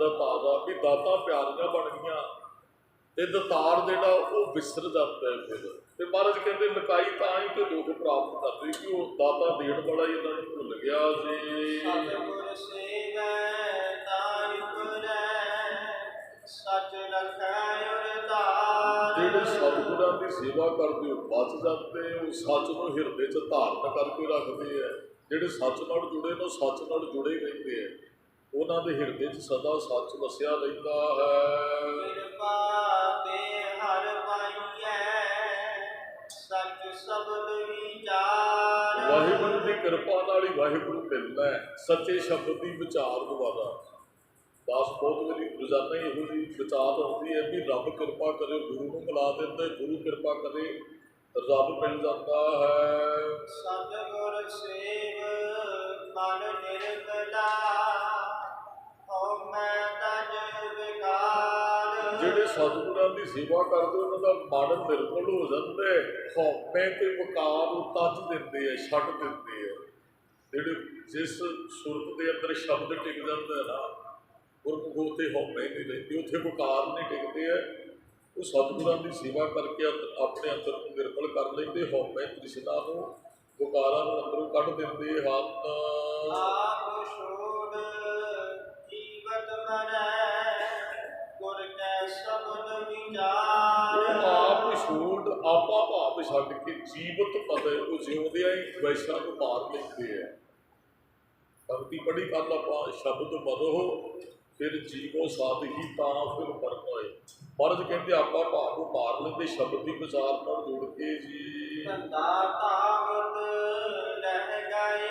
Speaker 1: ਦਤਾਰਾ, ਵੀ ਦਾਤਾਂ ਪਿਆਰੀਆਂ ਬਣ ਗਈਆਂ ਤੇ ਦਤਾਰ ਜਿਹੜਾ ਉਹ ਵਿਸਰ ਜਾਂਦਾ ਹੈ ਫਿਰ। ਤੇ ਮਹਾਰਾਜ ਕਹਿੰਦੇ ਲਕਾਈ ਤਾਂ ਹੀ ਤੇ ਦੁੱਖ ਪ੍ਰਾਪਤ ਕਰਦੇ ਕਿ ਉਹ ਦਾਤਾ ਦੇਣ ਵਾਲਾ ਹੀ ਇਹਨਾਂ ਨੂੰ ਭੁੱਲ ਗਿਆ ਜੀ।
Speaker 2: ਸਤਿਗੁਰ ਸੇਵੈ ਤਾਂ ਉਪਰੈ ਸੱਚ ਰਖੈ ਉਰਤਾਰ।
Speaker 1: ਜਿਹੜੇ ਸਤਿਗੁਰਾਂ ਦੀ ਸੇਵਾ ਕਰਦੇ ਉਹ ਬਚ ਜਾਂਦੇ, ਉਹ ਸੱਚ ਨੂੰ ਹਿਰਦੇ 'ਚ ਧਾਰਨ ਕਰਕੇ ਰੱਖਦੇ ਹੈ। ਜਿਹੜੇ ਸੱਚ ਨਾਲ ਜੁੜੇ ਨੇ ਉਹ ਸੱਚ ਨਾਲ ਜੁੜੇ ਰਹਿੰਦੇ ਹੈ। ਉਹਨਾਂ ਦੇ ਹਿਰਦੇ 'ਚ ਸਦਾ ਸੱਚ ਵਸਿਆ ਰਹਿੰਦਾ ਹੈ।
Speaker 2: ਕਿਰਪਾ ਤੇ ਹਰ ਪਾਈਐ ਸੱਚ ਸ਼ਬਦ ਵਿਚਾਰ।
Speaker 1: ਵਾਹਿਗੁਰੂ ਦੀ ਕਿਰਪਾ ਨਾਲ ਹੀ ਵਾਹਿਗੁਰੂ ਮਿਲਦਾ ਹੈ। ਸੱਚੇ ਸ਼ਬਦ ਦੀ ਵਿਚਾਰ ਦੁਆਰਾ ਬਸ ਬਹੁਤ ਵਾਰੀ ਰੋਜ਼ਾਨਾ ਇਹੋ ਜਿਹੀ ਵਿਚਾਰ ਹੁੰਦੀ ਹੈ ਵੀ ਰੱਬ ਕਿਰਪਾ ਕਰੇ, ਗੁਰੂ ਨੂੰ ਮਿਲਾ ਦਿੰਦਾ, ਗੁਰੂ ਕਿਰਪਾ ਕਰੇ ਰੱਬ ਮਿਲ ਜਾਂਦਾ ਹੈ।
Speaker 2: ਸਤਿਗੁਰ ਸੇਵ ਮਨ ਨਿਰਮਲਾ, ਹਉਮੈ ਤਜ ਵਿਕਾਰ।
Speaker 1: ਜਿਹੜੇ ਸਤਿਗੁਰਾਂ ਦੀ ਸੇਵਾ ਕਰਦੇ ਉਹਨਾਂ ਦਾ ਮਨ ਨਿਰਮਲ ਹੋ ਜਾਂਦਾ ਹੈ, ਹਉਮੈ ਤੇ ਵਿਕਾਰ ਨੂੰ ਤੱਜ ਦਿੰਦੇ ਆ, ਛੱਡ ਦਿੰਦੇ ਆ। ਜਿਹੜੇ ਜਿਸ ਸੁਰਤ ਦੇ ਅੰਦਰ ਸ਼ਬਦ ਟਿਕ ਜਾਂਦਾ ਹੈ ਨਾ, ਗੁਰਮੁਖ ਉੱਥੇ ਹਉਮੈ ਨਹੀਂ ਰਹਿੰਦੀ, ਉੱਥੇ ਵਿਕਾਰ ਨਹੀਂ ਟਿਕਦੇ ਆ। ਉਹ ਸਤਿਗੁਰਾਂ ਦੀ ਸੇਵਾ ਕਰਕੇ ਆਪਣੇ ਅੰਦਰ ਨੂੰ ਨਿਰਮਲ ਕਰ ਲੈਂਦੇ, ਹਉਮੈ ਤ੍ਰਿਸ਼ਨਾ ਨੂੰ ਵਿਕਾਰਾਂ ਨੂੰ ਅੰਦਰੋਂ ਕੱਢ ਦਿੰਦੇ ਹਨ।
Speaker 2: ਆਪ ਛੋੜ ਜੀਵਤ ਮਰੈ, ਗੁਰ ਕੈ ਸ਼ਬਦ ਵਿਚਾਰ।
Speaker 1: ਉਹ ਆਪ ਛੋੜ ਆਪਾ ਭਾਵ ਛੱਡ ਕੇ ਜੀਵਤ ਪਤੇ, ਉਹ ਜਿਉਂਦਿਆਂ ਹੀ ਵੈਸ਼ਾਂ ਨੂੰ ਮਾਰ ਲੈਂਦੇ ਆ। ਭਗਤੀ ਪੜ੍ਹੀ ਕੱਲ ਆਪਾਂ, ਸ਼ਬਦ ਮਰੋ ਫਿਰ ਜੀਵੋ ਸਾਧ ਹੀ ਤਾਂ ਫਿਰ ਮਰਨ ਹੋਏ। ਮਹਾਰਾਜ ਕਹਿੰਦੇ ਆਪਾਂ ਭਾਵ ਨੂੰ ਮਾਰ ਲੈਂਦੇ ਸ਼ਬਦ ਦੀ ਵਿਚਾਰ ਨਾਲ ਜੁੜ ਕੇ ਜੀ।
Speaker 2: ਧੰਦਾ ਤਾਵਤ ਰਹਿ ਗਏ,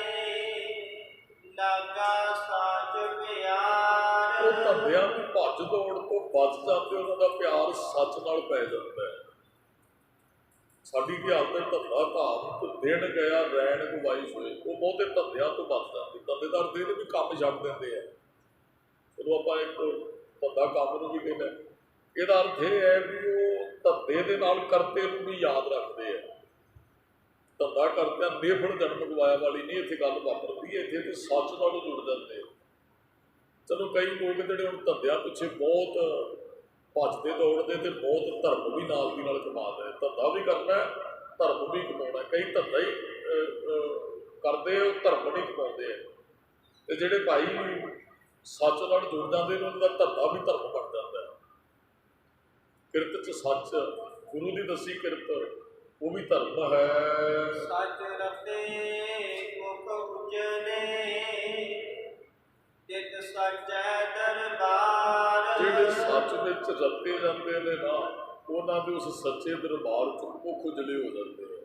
Speaker 2: ਲਾਗਾ ਸਾਚ ਪਿਆਰ।
Speaker 1: ਉਹ ਧੰਦਿਆਂ ਦੀ ਭੱਜ ਦੌੜ ਤੋਂ ਬਚ ਜਾਂਦੇ, ਉਹਨਾਂ ਦਾ ਪਿਆਰ ਸੱਚ ਨਾਲ ਪੈ ਜਾਂਦਾ ਹੈ। ਸਾਡੀ ਕੀ ਹਾਲਤ ਹੈ, ਧੰਦਾ ਧਾਮ ਦਿਨ ਗਿਆ ਰੈਣ ਗਵਾਈ ਹੋਏ। ਉਹ ਬਹੁਤੇ ਧੰਦਿਆਂ ਤੋਂ ਬਚ ਜਾਂਦੇ, ਧੰਦੇਦਾਰ ਦੇ ਵੀ ਕੰਮ ਛੱਡ ਦਿੰਦੇ ਆ। ਚਲੋ ਆਪਾਂ ਇੱਕ ਧੰਦਾ ਕੰਮ ਨੂੰ ਵੀ ਕਹਿੰਦੇ, ਇਹਦਾ ਅਰਥ ਇਹ ਹੈ ਵੀ ਉਹ ਧੰਦੇ ਦੇ ਨਾਲ ਕਰਤੇ ਨੂੰ ਵੀ ਯਾਦ ਰੱਖਦੇ ਆ। ਧੰਦਾ ਕਰਦਿਆਂ ਨੇਫੜ ਜਨਮ ਗਵਾਇਆ ਵਾਲੀ ਨਹੀਂ ਇੱਥੇ ਗੱਲ ਵਾਪਰਦੀ ਹੈ, ਇੱਥੇ ਤੇ ਸੱਚ ਨਾਲ ਜੁੜ ਜਾਂਦੇ। ਚਲੋ ਕਈ ਲੋਕ ਜਿਹੜੇ ਹੁਣ ਧੰਦਿਆਂ ਪਿੱਛੇ ਬਹੁਤ ਭੱਜਦੇ ਦੌੜਦੇ ਤੇ ਬਹੁਤ ਧਰਮ ਵੀ ਨਾਲ ਦੀ ਨਾਲ ਕਮਾਉਂਦੇ। ਧੰਦਾ ਵੀ ਕਰਨਾ, ਧਰਮ ਵੀ ਕਮਾਉਣਾ। ਕਈ ਧੰਦਾ ਹੀ ਕਰਦੇ, ਉਹ ਧਰਮ ਨਹੀਂ ਕਮਾਉਂਦੇ। ਤੇ ਜਿਹੜੇ ਭਾਈ ਸੱਚ ਨਾਲ ਜੁੜ ਜਾਂਦੇ ਨੇ, ਉਹਨਾਂ ਦਾ ਧੰਦਾ ਵੀ ਧਰਮ ਬਣ ਜਾਂਦਾ ਹੈ। ਕਿਰਤ 'ਚ ਸੱਚ, ਗੁਰੂ ਦੀ ਦੱਸੀ ਕਿਰਤ, ਉਹ ਵੀ ਧਰਮ ਹੈ।
Speaker 2: ਸੱਚ ਰਤੇ ਮੁਖ ਉਜਲੇ, ਤਿਤ ਸੱਚੈ ਦਰਬਾਰ।
Speaker 1: ਜਿਹੜੇ ਸੱਚ ਵਿੱਚ ਰਤੇ ਜਾਂਦੇ ਨੇ ਨਾ, ਉਹਨਾਂ ਦੇ ਉਸ ਸੱਚੇ ਦਰਬਾਰ 'ਚ ਮੁਖ ਉਜਲੇ ਹੋ ਜਾਂਦੇ ਆ।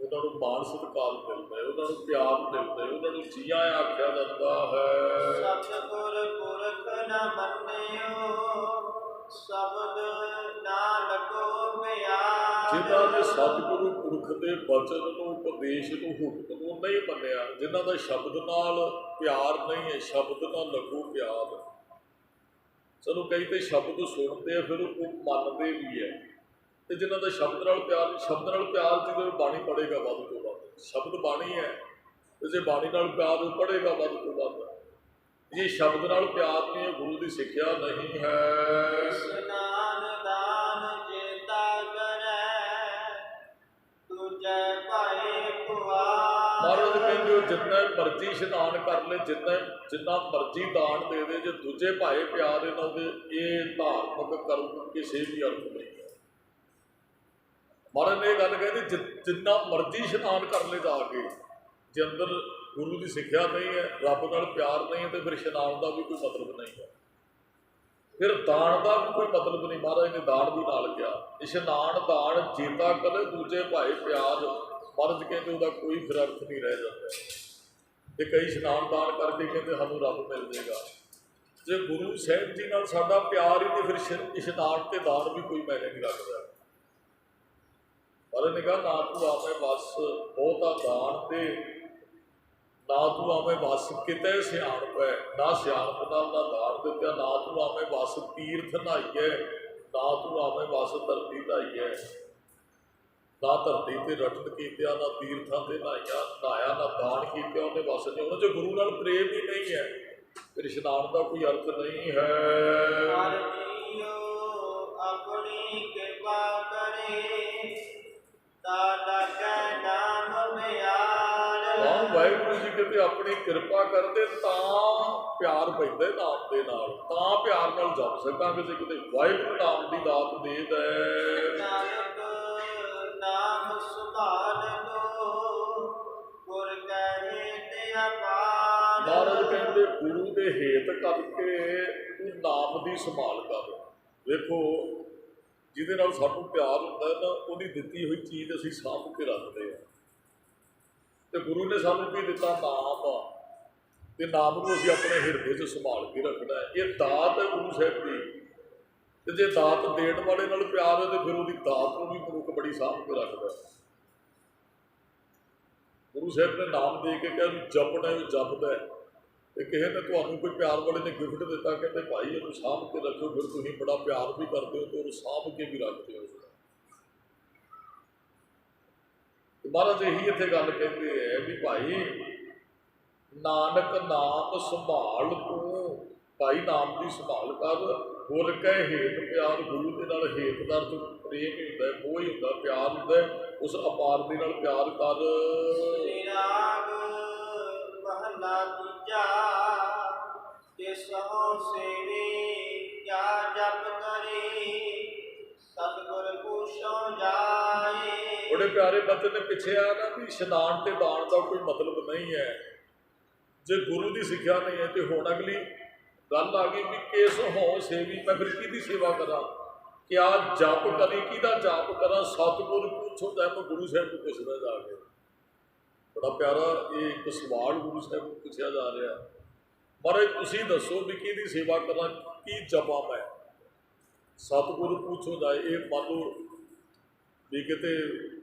Speaker 1: ਉਹਨਾਂ ਨੂੰ ਮਾਣ ਸਤਿਕਾਰ ਮਿਲਦਾ ਹੈ, ਉਹਨਾਂ ਨੂੰ ਪਿਆਰ ਮਿਲਦਾ ਹੈ, ਉਹਨਾਂ ਨੂੰ ਜੀਆਂ ਆਖਿਆ ਜਾਂਦਾ ਹੈ।
Speaker 2: ਸਤਿਗੁਰ ਪੁਰਖ ਨ ਮੰਨਿਓ, ਸ਼ਬਦ ਨਾ ਲਗੋ ਪਿਆਰ।
Speaker 1: ਜਿਨ੍ਹਾਂ ਨੇ ਸਤਿਗੁਰੂ ਪੁਰਖ ਦੇ ਬਚਨ ਨੂੰ, ਉਪਦੇਸ਼ ਨੂੰ, ਹੁਕਮ ਨੂੰ ਨਹੀਂ ਮੰਨਿਆ, ਜਿਨ੍ਹਾਂ ਦਾ ਸ਼ਬਦ ਨਾਲ ਪਿਆਰ ਨਹੀਂ ਹੈ, ਸ਼ਬਦ ਨਾਲ ਲੱਗੂ ਪਿਆਰ। ਚਲੋ ਕਈ ਤੇ ਸ਼ਬਦ ਸੁਣਦੇ ਆ, ਫਿਰ ਉਹ ਮੰਨਦੇ ਵੀ ਹੈ। ਤੇ ਜਿਨ੍ਹਾਂ ਦਾ ਸ਼ਬਦ ਨਾਲ ਪਿਆਰ ਨਹੀਂ, ਸ਼ਬਦ ਨਾਲ ਪਿਆਰ ਜਿਹਦੇ ਬਾਣੀ ਪੜ੍ਹੇਗਾ ਵੱਧ ਤੋਂ ਵੱਧ। ਸ਼ਬਦ ਬਾਣੀ ਹੈ, ਤੇ ਜੇ ਬਾਣੀ ਨਾਲ ਪਿਆਰ ਉਹ ਪੜ੍ਹੇਗਾ ਵੱਧ ਤੋਂ ਵੱਧ। ਜੇ ਸ਼ਬਦ ਨਾਲ ਪਿਆਰ ਨਹੀਂ ਹੈ, ਗੁਰੂ ਦੀ ਸਿੱਖਿਆ ਨਹੀਂ ਹੈ।
Speaker 2: ਇਸ਼ਨਾਨ ਦਾਨ ਜੇਤਾ ਕਰੈ, ਦੂਜੈ ਭਾਏ ਖੁਆਰ।
Speaker 1: ਮਹਾਰਾਜ ਕਹਿੰਦੇ ਜਿੰਨਾ ਮਰਜ਼ੀ ਇਸ਼ਨਾਨ ਕਰ ਲੈ, ਜਿੰਨਾ ਮਰਜ਼ੀ ਦਾਨ ਦੇ ਦੇ, ਜੇ ਦੂਜੇ ਭਾਏ ਪਿਆਰ ਇਹਨਾਂ ਦੇ, ਇਹ ਧਾਰਮਿਕ ਕਰਮ ਕਿਸੇ ਵੀ ਅਰਥ ਨਹੀਂ ਹੈ। ਮਹਾਰਾਜ ਨੇ ਇਹ ਗੱਲ ਕਹਿੰਦੀ, ਜਿੰਨਾ ਮਰਜ਼ੀ ਇਸ਼ਨਾਨ ਕਰ ਲੈ ਜਾ ਕੇ, ਜੇ ਅੰਦਰ ਗੁਰੂ ਦੀ ਸਿੱਖਿਆ ਨਹੀਂ ਹੈ, ਰੱਬ ਨਾਲ ਪਿਆਰ ਨਹੀਂ ਹੈ, ਤੇ ਫਿਰ ਇਸ਼ਨਾਨ ਦਾ ਵੀ ਕੋਈ ਮਤਲਬ ਨਹੀਂ ਹੈ। ਫਿਰ ਦਾਨ ਦਾ ਵੀ ਕੋਈ ਮਤਲਬ ਨਹੀਂ। ਮਹਾਰਾਜ ਨੇ ਦਾਨ ਵੀ ਨਾਲ ਕਿਹਾ, ਇਸ਼ਨਾਨ ਦਾਨ ਜੇਤਾ ਕਰੇ, ਦੂਜੇ ਭਾਏ ਪਿਆਰ। ਮਹਾਰਾਜ ਕਹਿੰਦੇ ਉਹਦਾ ਕੋਈ ਫਿਰ ਅਰਥ ਨਹੀਂ ਰਹਿ ਜਾਂਦਾ। ਤੇ ਕਈ ਇਸ਼ਨਾਨ ਦਾਨ ਕਰਕੇ ਕਹਿੰਦੇ ਸਾਨੂੰ ਰੱਬ ਮਿਲ ਜਾਏਗਾ। ਜੇ ਗੁਰੂ ਸਾਹਿਬ ਜੀ ਨਾਲ ਸਾਡਾ ਪਿਆਰ ਹੀ ਨਹੀਂ, ਫਿਰ ਇਸ਼ਨਾਨ ਤੇ ਦਾਨ ਵੀ ਕੋਈ ਮਾਇਨੇ ਨਹੀਂ ਰੱਖਦਾ। ਮਹਾਰਾਜ ਨੇ ਕਿਹਾ, ਨਾ ਤੂੰ ਆਵੇਂ ਬਸ ਬਹੁਤਾ ਦਾਨ ਦੇ, ਨਾ ਤੂੰ ਆਵੇਂ ਬਸ ਕਿਤੇ ਸਿਆਣਪ ਹੈ, ਨਾ ਸਿਆਣਪ ਨਾਲ ਨਾ ਦਾਨ ਦਿੱਤਾ। ਨਾ ਤੂੰ ਆਵੇਂ ਬਸ ਤੀਰਥ ਨਹਾਈਏ, ਨਾ ਤੂੰ ਆਵੇਂ ਬਸ ਧਰਤੀ ਢਾਈਏ। ਨਾ ਧਰਤੀ ਤੇ ਰਟਨ ਕੀਤਿਆ, ਨਾ ਤੀਰਥਾਂ ਤੇ ਨਹਾਇਆ, ਨਾ ਦਾਨ ਕੀਤਿਆ, ਉਹਨੇ ਬਸ ਨਹੀਂ। ਉਹਨਾਂ 'ਚ ਗੁਰੂ ਨਾਲ ਪ੍ਰੇਮ ਹੀ ਨਹੀਂ ਹੈ, ਫਿਰ ਇਸ਼ਨਾਨ ਦਾ ਕੋਈ ਅਰਥ ਨਹੀਂ ਹੈ।
Speaker 2: ਹਰਿ ਜੀਓ ਆਪਣੀ ਕਿਰਪਾ ਕਰੇ, ਤਾ ਲਾਗੈ ਨਾਮ ਪਿਆਰ।
Speaker 1: ਹਾਂ, ਵਾਹਿਗੁਰੂ ਜੀ ਕਿਤੇ ਆਪਣੀ ਕਿਰਪਾ ਕਰਦੇ ਤਾਂ ਪਿਆਰ ਪੈਂਦਾ ਨਾਮ ਦੇ ਨਾਲ, ਤਾਂ ਪਿਆਰ ਨਾਲ ਜਪ ਸਕਾਂਗੇ। ਜੇ ਕਿਤੇ ਵਾਹਿਗੁਰੂ ਨਾਮ ਦੀ ਦਾਤ ਦੇ ਦੇ,
Speaker 2: ਨਾਨਕ ਨਾਮ ਸੁਭਾਲ ਲੋ, ਗੁਰ ਕਹੇ ਤੇ ਅਪਾਰ।
Speaker 1: ਮਹਾਰਾਜ ਕਹਿੰਦੇ ਗੁਰੂ ਦੇ ਹੇਤ ਕਰਕੇ ਤੂੰ ਨਾਮ ਦੀ ਸੰਭਾਲ ਕਰ। ਵੇਖੋ, ਜਿਹਦੇ ਨਾਲ ਸਾਨੂੰ ਪਿਆਰ ਹੁੰਦਾ ਹੈ ਨਾ, ਉਹਦੀ ਦਿੱਤੀ ਹੋਈ ਚੀਜ਼ ਅਸੀਂ ਸਾਂਭ ਕੇ ਰੱਖਦੇ ਹਾਂ। ਤੇ ਗੁਰੂ ਨੇ ਸਾਨੂੰ ਕੀ ਦਿੱਤਾ? ਨਾਮ। ਤੇ ਨਾਮ ਨੂੰ ਅਸੀਂ ਆਪਣੇ ਹਿਰਦੇ 'ਚ ਸੰਭਾਲ ਕੇ ਰੱਖਣਾ ਹੈ। ਇਹ ਦਾਤ ਹੈ ਗੁਰੂ ਸਾਹਿਬ ਦੀ। ਤੇ ਜੇ ਦਾਤ ਦੇਣ ਵਾਲੇ ਨਾਲ ਪਿਆਰ ਹੈ, ਤੇ ਫਿਰ ਉਹਦੀ ਦਾਤ ਨੂੰ ਵੀ ਮਨੁੱਖ ਬੜੀ ਸਾਂਭ ਕੇ ਰੱਖਦਾ। ਗੁਰੂ ਸਾਹਿਬ ਨੇ ਨਾਮ ਦੇ ਕੇ ਕਿਹਾ ਵੀ ਜਪਣਾ ਉਹ ਜਪਦਾ ਹੈ। ਤੇ ਕਿਸੇ ਨੇ ਤੁਹਾਨੂੰ ਕੋਈ ਪਿਆਰ ਵਾਲੇ ਨੇ ਗਿਫਟ ਦਿੱਤਾ, ਕਹਿੰਦੇ ਭਾਈ ਇਹਨੂੰ ਸਾਂਭ ਕੇ ਰੱਖੋ, ਫਿਰ ਤੁਸੀਂ ਬੜਾ ਪਿਆਰ ਵੀ ਕਰਦੇ ਹੋ ਤੇ ਉਹਨੂੰ ਸਾਂਭ ਕੇ ਵੀ ਰੱਖਦੇ ਹੋ। ਮਹਾਰਾਜ ਇਹੀ ਇੱਥੇ ਗੱਲ ਕਹਿੰਦੇ ਹੈ ਵੀ ਭਾਈ ਨਾਨਕ ਨਾਮ ਸੰਭਾਲ ਤੂੰ, ਭਾਈ ਨਾਮ ਦੀ ਸੰਭਾਲ ਕਰ। ਗੁਰ ਕੈ ਹੇਤ ਪਿਆਰ, ਗੁਰੂ ਦੇ ਨਾਲ ਹੇਤ ਦਾ ਪ੍ਰੇਮ ਹੀ ਹੁੰਦਾ, ਮੋਹ ਹੀ ਹੁੰਦਾ, ਪਿਆਰ ਹੁੰਦਾ, ਉਸ ਅਪਾਰ ਦੇ ਨਾਲ ਪਿਆਰ ਕਰ।
Speaker 2: ਰਾਗ ਮਹਲਾ ਦੂਜਾ, ਤਿਸਹੁ ਸੇਵੇ ਕਿਆ ਜਪ ਕਰੇ, ਸਤਿਗੁਰ ਪੂਛੋ ਜਾਏ।
Speaker 1: ਬੜੇ ਪਿਆਰੇ ਬੱਚੇ ਨੇ ਪਿੱਛੇ ਆ ਨਾ ਵੀ ਇਸ਼ਨਾਨ ਤੇ ਦਾਨ ਦਾ ਕੋਈ ਮਤਲਬ ਨਹੀਂ ਹੈ। ਜੇ ਗੁਰੂ ਦੀ ਸਿੱਖਿਆ ਨਹੀਂ ਹੈ ਤੇ ਹੁਣ ਅਗਲੀ ਗੱਲ ਆ ਗਈ ਵੀ ਕਿਸ ਹੋ ਸੇਵੀ, ਮੈਂ ਫਿਰ ਕਿਹਦੀ ਸੇਵਾ ਕਰਾਂ, ਕਿਆ ਜਪ ਕਰੀ, ਕਿਹਦਾ ਜਪ ਕਰਾਂ, ਸਤਿਗੁਰ ਪੁੱਛੋ ਜਾਏ। ਮੈਂ ਗੁਰੂ ਸਾਹਿਬ ਨੂੰ ਪੁੱਛਦਾ ਜਾ ਕੇ, ਬੜਾ ਪਿਆਰਾ ਇਹ ਇੱਕ ਸਵਾਲ ਗੁਰੂ ਸਾਹਿਬ ਨੂੰ ਪੁੱਛਿਆ ਜਾ ਰਿਹਾ। ਮਹਾਰਾਜ ਤੁਸੀਂ ਦੱਸੋ ਵੀ ਕਿਹਦੀ ਸੇਵਾ ਕਰਾਂ, ਕੀ ਜਪਾਂ ਮੈਂ, ਸਤਿਗੁਰ ਪੁੱਛੋ ਜਾਏ। ਇਹ ਮੰਨ ਲਓ ਵੀ ਕਿਤੇ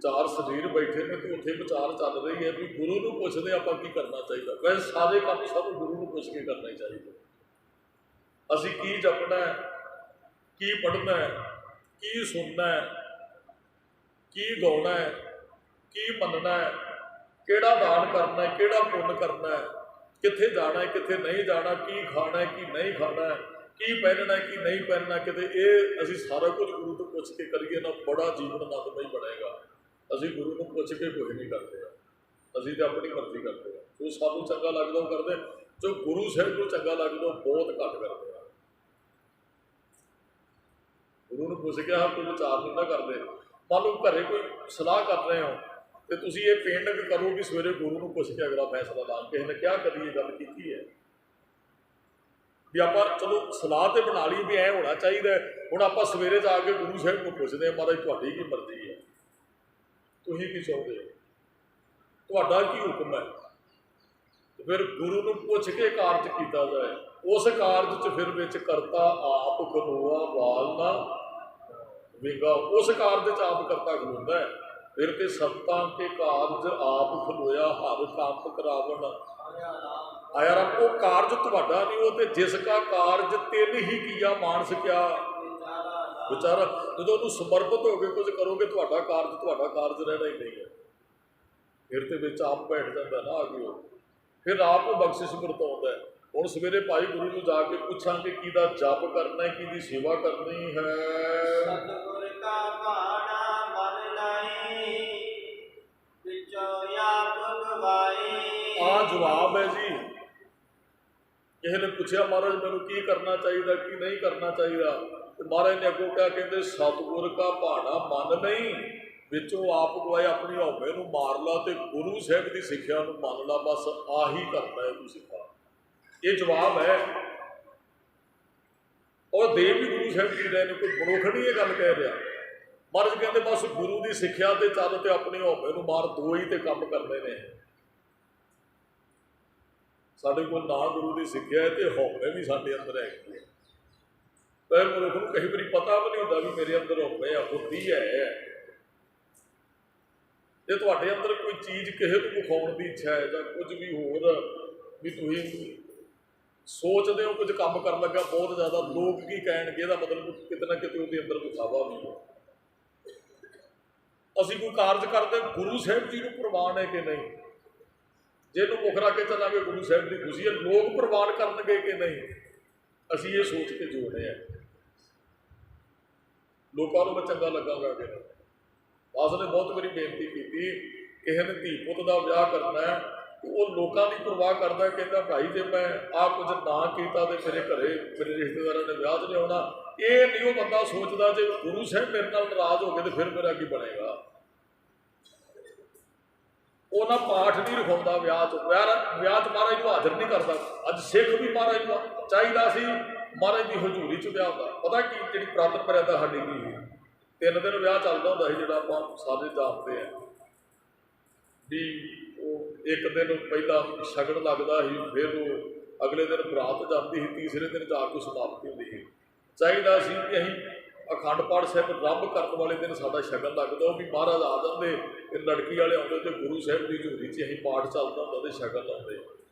Speaker 1: ਚਾਰ ਸਰੀਰ ਬੈਠੇ ਨੇ ਤੇ ਉੱਥੇ ਵਿਚਾਰ ਚੱਲ ਰਹੀ ਹੈ ਵੀ ਗੁਰੂ ਨੂੰ ਪੁੱਛਦੇ ਆਪਾਂ ਕੀ ਕਰਨਾ ਚਾਹੀਦਾ। ਵੈਸੇ ਸਾਰੇ ਕੰਮ ਸਾਨੂੰ ਗੁਰੂ ਨੂੰ ਪੁੱਛ ਕੇ ਕਰਨੇ ਚਾਹੀਦੇ। ਅਸੀਂ ਕੀ ਜਪਣਾ ਹੈ, ਕੀ ਪੜ੍ਹਨਾ ਹੈ, ਕੀ ਸੁਣਨਾ ਹੈ, ਕੀ ਗਾਉਣਾ ਹੈ, ਕੀ ਮੰਨਣਾ ਹੈ, ਕਿਹੜਾ ਦਾਨ ਕਰਨਾ ਹੈ, ਕਿਹੜਾ ਪੁੰਨ ਕਰਨਾ ਹੈ, ਕਿੱਥੇ ਜਾਣਾ ਹੈ, ਕਿੱਥੇ ਨਹੀਂ ਜਾਣਾ, ਕੀ ਖਾਣਾ ਹੈ, ਕੀ ਨਹੀਂ ਖਾਣਾ ਹੈ, ਕੀ ਪਹਿਨਣਾ ਕੀ ਨਹੀਂ ਪਹਿਨਣਾ, ਕਿਤੇ ਇਹ ਅਸੀਂ ਸਾਰਾ ਕੁਝ ਗੁਰੂ ਤੋਂ ਪੁੱਛ ਕੇ ਕਰੀਏ ਨਾ, ਬੜਾ ਜੀਵਨ ਆਨੰਦਮਈ ਬਣੇਗਾ। ਅਸੀਂ ਗੁਰੂ ਨੂੰ ਪੁੱਛ ਕੇ ਕੁਝ ਨਹੀਂ ਕਰਦੇ, ਅਸੀਂ ਤਾਂ ਆਪਣੀ ਮਰਜ਼ੀ ਕਰਦੇ ਹਾਂ। ਜੋ ਸਾਨੂੰ ਚੰਗਾ ਲੱਗਦਾ ਉਹ ਕਰਦੇ, ਜੋ ਗੁਰੂ ਸਾਹਿਬ ਨੂੰ ਚੰਗਾ ਲੱਗਦਾ ਉਹ ਬਹੁਤ ਘੱਟ ਕਰਦੇ ਆ। ਗੁਰੂ ਨੂੰ ਪੁੱਛ ਕੇ ਆਪ ਕੋਈ ਵਿਚਾਰ ਨਹੀਂ ਨਾ ਕਰਦੇ। ਮੰਨ ਲਓ ਘਰੇ ਕੋਈ ਸਲਾਹ ਕਰ ਰਹੇ ਹੋ ਤੇ ਤੁਸੀਂ ਇਹ ਪੇਂਡਿੰਗ ਕਰੋ ਕਿ ਸਵੇਰੇ ਗੁਰੂ ਨੂੰ ਪੁੱਛ ਕੇ ਅਗਲਾ ਫੈਸਲਾ ਲਾਂ। ਕਿਸੇ ਨੇ ਕਿਹਾ ਕਦੀ ਇਹ ਗੱਲ ਕੀਤੀ ਹੈ ਵੀ ਆਪਾਂ ਚਲੋ ਸਲਾਹ ਤੇ ਬਣਾ ਲਈ ਵੀ ਐ ਹੋਣਾ ਚਾਹੀਦਾ, ਹੁਣ ਆਪਾਂ ਸਵੇਰੇ ਜਾ ਕੇ ਗੁਰੂ ਸਾਹਿਬ ਨੂੰ ਪੁੱਛਦੇ ਹਾਂ ਮਹਾਰਾਜ ਤੁਹਾਡੀ ਕੀ ਮਰਜ਼ੀ ਹੈ, ਤੁਸੀਂ ਕੀ ਚਾਹੁੰਦੇ ਹੋ, ਤੁਹਾਡਾ ਕੀ ਹੁਕਮ ਹੈ। ਫਿਰ ਗੁਰੂ ਨੂੰ ਪੁੱਛ ਕੇ ਕਾਰਜ ਕੀਤਾ ਜਾਏ। ਉਸ ਕਾਰਜ 'ਚ ਫਿਰ ਵਿੱਚ ਕਰਤਾ ਆਪ ਖਲੋਆ ਵਾਲ ਨਾ ਵਿੰਗਾ, ਉਸ ਕਾਰਜ 'ਚ ਆਪ ਕਰਤਾ ਖਲੋਂਦਾ ਹੈ। ਫਿਰ ਤੇ ਸੰਤਾਂ ਕੇ ਕਾਰਜ ਆਪ ਖਲੋਇਆ, ਹਰ ਕੰਮ ਕਰਾਵਣ ਆਇਆ ਰਾਮ। ਉਹ ਕਾਰਜ ਤੁਹਾਡਾ ਨਹੀਂ, ਉਹ ਤੇ ਜਿਸ ਕਾ ਕਾਰਜ ਤਿੰਨ ਹੀ ਕੀਆ ਮਾਨਸ ਕਿਆ ਵਿਚਾਰਾ। ਜਦੋਂ ਉਹਨੂੰ ਸਮਰਪਿਤ ਹੋ ਕੇ ਕੁਝ ਕਰੋਗੇ ਤੁਹਾਡਾ ਕਾਰਜ ਰਹਿਣਾ ਹੀ ਨਹੀਂ ਹੈ। ਫਿਰ ਤੇ ਵਿੱਚ ਆਪ ਬੈਠ ਜਾਂਦਾ ਨਾ ਆ ਕੇ ਉਹ, ਫਿਰ ਆਪ ਉਹ ਬਖਸ਼ਿਸ਼ ਵਰਤਾਉਂਦਾ। ਹੁਣ ਸਵੇਰੇ ਭਾਈ ਗੁਰੂ ਨੂੰ ਜਾ ਕੇ ਪੁੱਛਾਂਗੇ ਕਿਹਦਾ ਜਪ ਕਰਨਾ ਹੈ, ਕਿਹਦੀ ਸੇਵਾ ਕਰਨੀ ਹੈ।
Speaker 2: ਸਤਿਗੁਰ ਕਾ ਬਾਣਾ ਮਨ ਲਾਏ, ਵਿਚੋ ਆਪ ਗਵਾਏ।
Speaker 1: ਆ ਜਵਾਬ ਹੈ ਜੀ। ਕਿਸੇ ਨੇ ਪੁੱਛਿਆ ਮਹਾਰਾਜ ਮੈਨੂੰ ਕੀ ਕਰਨਾ ਚਾਹੀਦਾ, ਕੀ ਨਹੀਂ ਕਰਨਾ ਚਾਹੀਦਾ, ਤੇ ਮਹਾਰਾਜ ਨੇ ਅੱਗੋਂ ਕਿਹਾ, ਕਹਿੰਦੇ ਸਤਿਗੁਰ ਕਾ ਭਾਣਾ ਮਨ ਨਹੀਂ, ਵਿੱਚੋਂ ਆਪ ਗਵਾਏ। ਆਪਣੀ ਹਉਮੈ ਨੂੰ ਮਾਰ ਲਾ ਤੇ ਗੁਰੂ ਸਾਹਿਬ ਦੀ ਸਿੱਖਿਆ ਨੂੰ ਮੰਨ ਲਾ, ਬਸ ਆਹੀ ਕਰਨਾ ਹੈ ਤੁਸੀਂ। ਇਹ ਜਵਾਬ ਹੈ। ਔਰ ਦੇ ਵੀ ਗੁਰੂ ਸਾਹਿਬ ਜੀ ਰਹੇ ਨੇ, ਕੋਈ ਮਨੁੱਖ ਨਹੀਂ ਇਹ ਗੱਲ ਕਹਿ ਰਿਹਾ। ਮਹਾਰਾਜ ਕਹਿੰਦੇ ਬਸ ਗੁਰੂ ਦੀ ਸਿੱਖਿਆ ਤੇ ਚੱਲ ਤੇ ਆਪਣੀ ਹਉਮੈ ਨੂੰ ਮਾਰ, ਦੋ ਹੀ ਤੇ ਕੰਮ ਕਰਨੇ ਨੇ। ਸਾਡੇ ਕੋਲ ਨਾ ਗੁਰੂ ਦੀ ਸਿੱਖਿਆ ਹੈ ਤੇ ਹਉਮੈ ਵੀ ਸਾਡੇ ਅੰਦਰ ਹੈਗੀ ਹੈ। ਪਰ ਮਨੁੱਖ ਨੂੰ ਕਈ ਵਾਰੀ ਪਤਾ ਵੀ ਨਹੀਂ ਹੁੰਦਾ ਵੀ ਮੇਰੇ ਅੰਦਰ ਹਉਮੈ ਆ, ਬੁੱਧੀ ਹੈ। ਜੇ ਤੁਹਾਡੇ ਅੰਦਰ ਕੋਈ ਚੀਜ਼ ਕਿਸੇ ਨੂੰ ਵਿਖਾਉਣ ਦੀ ਇੱਛਾ ਹੈ ਜਾਂ ਕੁਝ ਵੀ ਹੋਰ ਵੀ ਤੁਸੀਂ ਸੋਚਦੇ ਹੋ ਕੁਝ ਕੰਮ ਕਰਨ ਲੱਗਾ ਬਹੁਤ ਜ਼ਿਆਦਾ, ਲੋਕ ਕੀ ਕਹਿਣਗੇ, ਇਹਦਾ ਮਤਲਬ ਕਿਤੇ ਨਾ ਕਿਤੇ ਉਹਦੇ ਅੰਦਰ ਵਿਖਾਵਾ ਵੀ ਹੈ। ਅਸੀਂ ਕੋਈ ਕਾਰਜ ਕਰਦੇ ਗੁਰੂ ਸਾਹਿਬ ਜੀ ਨੂੰ ਪ੍ਰਵਾਨ ਹੈ ਕਿ ਨਹੀਂ, ਜੇ ਇਹਨੂੰ ਮੁੱਖ ਰੱਖ ਕੇ ਚੱਲਾਂਗੇ ਗੁਰੂ ਸਾਹਿਬ ਦੀ ਖੁਸ਼ੀ ਹੈ, ਲੋਕ ਪ੍ਰਵਾਨ ਕਰਨਗੇ ਕਿ ਨਹੀਂ, ਅਸੀਂ ਇਹ ਸੋਚ ਕੇ ਜੋੜਦੇ ਹਾਂ ਲੋਕਾਂ ਨੂੰ ਮੈਂ ਚੰਗਾ ਲੱਗਾਂਗਾ ਕਿ ਨਹੀਂ। ਦਾਸ ਨੇ ਬਹੁਤ ਵਾਰੀ ਬੇਨਤੀ ਕੀਤੀ, ਕਿਸੇ ਨੇ ਧੀ ਪੁੱਤ ਦਾ ਵਿਆਹ ਕਰਨਾ ਹੈ ਤੇ ਉਹ ਲੋਕਾਂ ਦੀ ਪਰਵਾਹ ਕਰਦਾ, ਕਹਿੰਦਾ ਭਾਈ ਜੇ ਮੈਂ ਆਹ ਕੁਝ ਨਾ ਕੀਤਾ ਤੇ ਮੇਰੇ ਘਰੇ ਮੇਰੇ ਰਿਸ਼ਤੇਦਾਰਾਂ ਨੇ ਵਿਆਹ 'ਚ ਨਹੀਂ ਆਉਣਾ। ਇਹ ਨਹੀਂ ਉਹ ਬੰਦਾ ਸੋਚਦਾ ਜੇ ਗੁਰੂ ਸਾਹਿਬ ਮੇਰੇ ਨਾਲ ਨਾਰਾਜ਼ ਹੋ ਗਏ ਤੇ ਫਿਰ ਮੇਰਾ ਕੀ ਬਣੇਗਾ। ਉਹ ਨਾ ਪਾਠ ਨਹੀਂ ਰਖਾਉਂਦਾ ਵਿਆਹ 'ਚ ਮਹਾਰਾਜ ਨੂੰ ਹਾਜ਼ਰ ਨਹੀਂ ਕਰਦਾ। ਅੱਜ ਸਿੱਖ ਵੀ ਮਹਾਰਾਜ ਨੂੰ ਚਾਹੀਦਾ ਸੀ ਮਹਾਰਾਜ ਦੀ ਹਜ਼ੂਰੀ 'ਚ ਵਿਆਹ ਹੁੰਦਾ। ਪਤਾ ਕੀ ਜਿਹੜੀ ਪ੍ਰਾਤਨ ਮਰਿਆਦਾ ਸਾਡੀ ਕੀ ਸੀ, 3 ਦਿਨ ਵਿਆਹ ਚੱਲਦਾ ਹੁੰਦਾ ਸੀ, ਜਿਹੜਾ ਆਪਾਂ ਸਾਰੇ ਜਾਣਦੇ ਹਾਂ ਵੀ ਉਹ ਇੱਕ ਦਿਨ ਪਹਿਲਾਂ ਸ਼ਗਨ ਲੱਗਦਾ ਸੀ, ਫਿਰ ਉਹ ਅਗਲੇ ਦਿਨ ਬਰਾਤ ਜਾਂਦੀ ਸੀ, ਤੀਸਰੇ ਦਿਨ ਜਾ ਕੇ ਸਮਾਪਤੀ ਹੁੰਦੀ ਸੀ। ਚਾਹੀਦਾ ਸੀ ਕਿ ਅਸੀਂ ਅਖੰਡ ਪਾਠ ਸਾਹਿਬ ਆਰੰਭ ਕਰਨ ਵਾਲੇ ਦਿਨ ਸਾਡਾ ਸ਼ਗਨ ਲੱਗਦਾ, ਉਹ ਵੀ ਮਹਾਰਾਜ ਆ ਜਾਂਦੇ ਤੇ ਲੜਕੀ ਵਾਲੇ ਆਉਂਦੇ ਤੇ ਗੁਰੂ ਸਾਹਿਬ ਦੀ ਝੂਰੀ 'ਚ ਅਸੀਂ ਪਾਠ ਚੱਲਦਾ ਹੁੰਦਾ ਤੇ ਸ਼ਗਨ ਲਾਉਂਦੇ।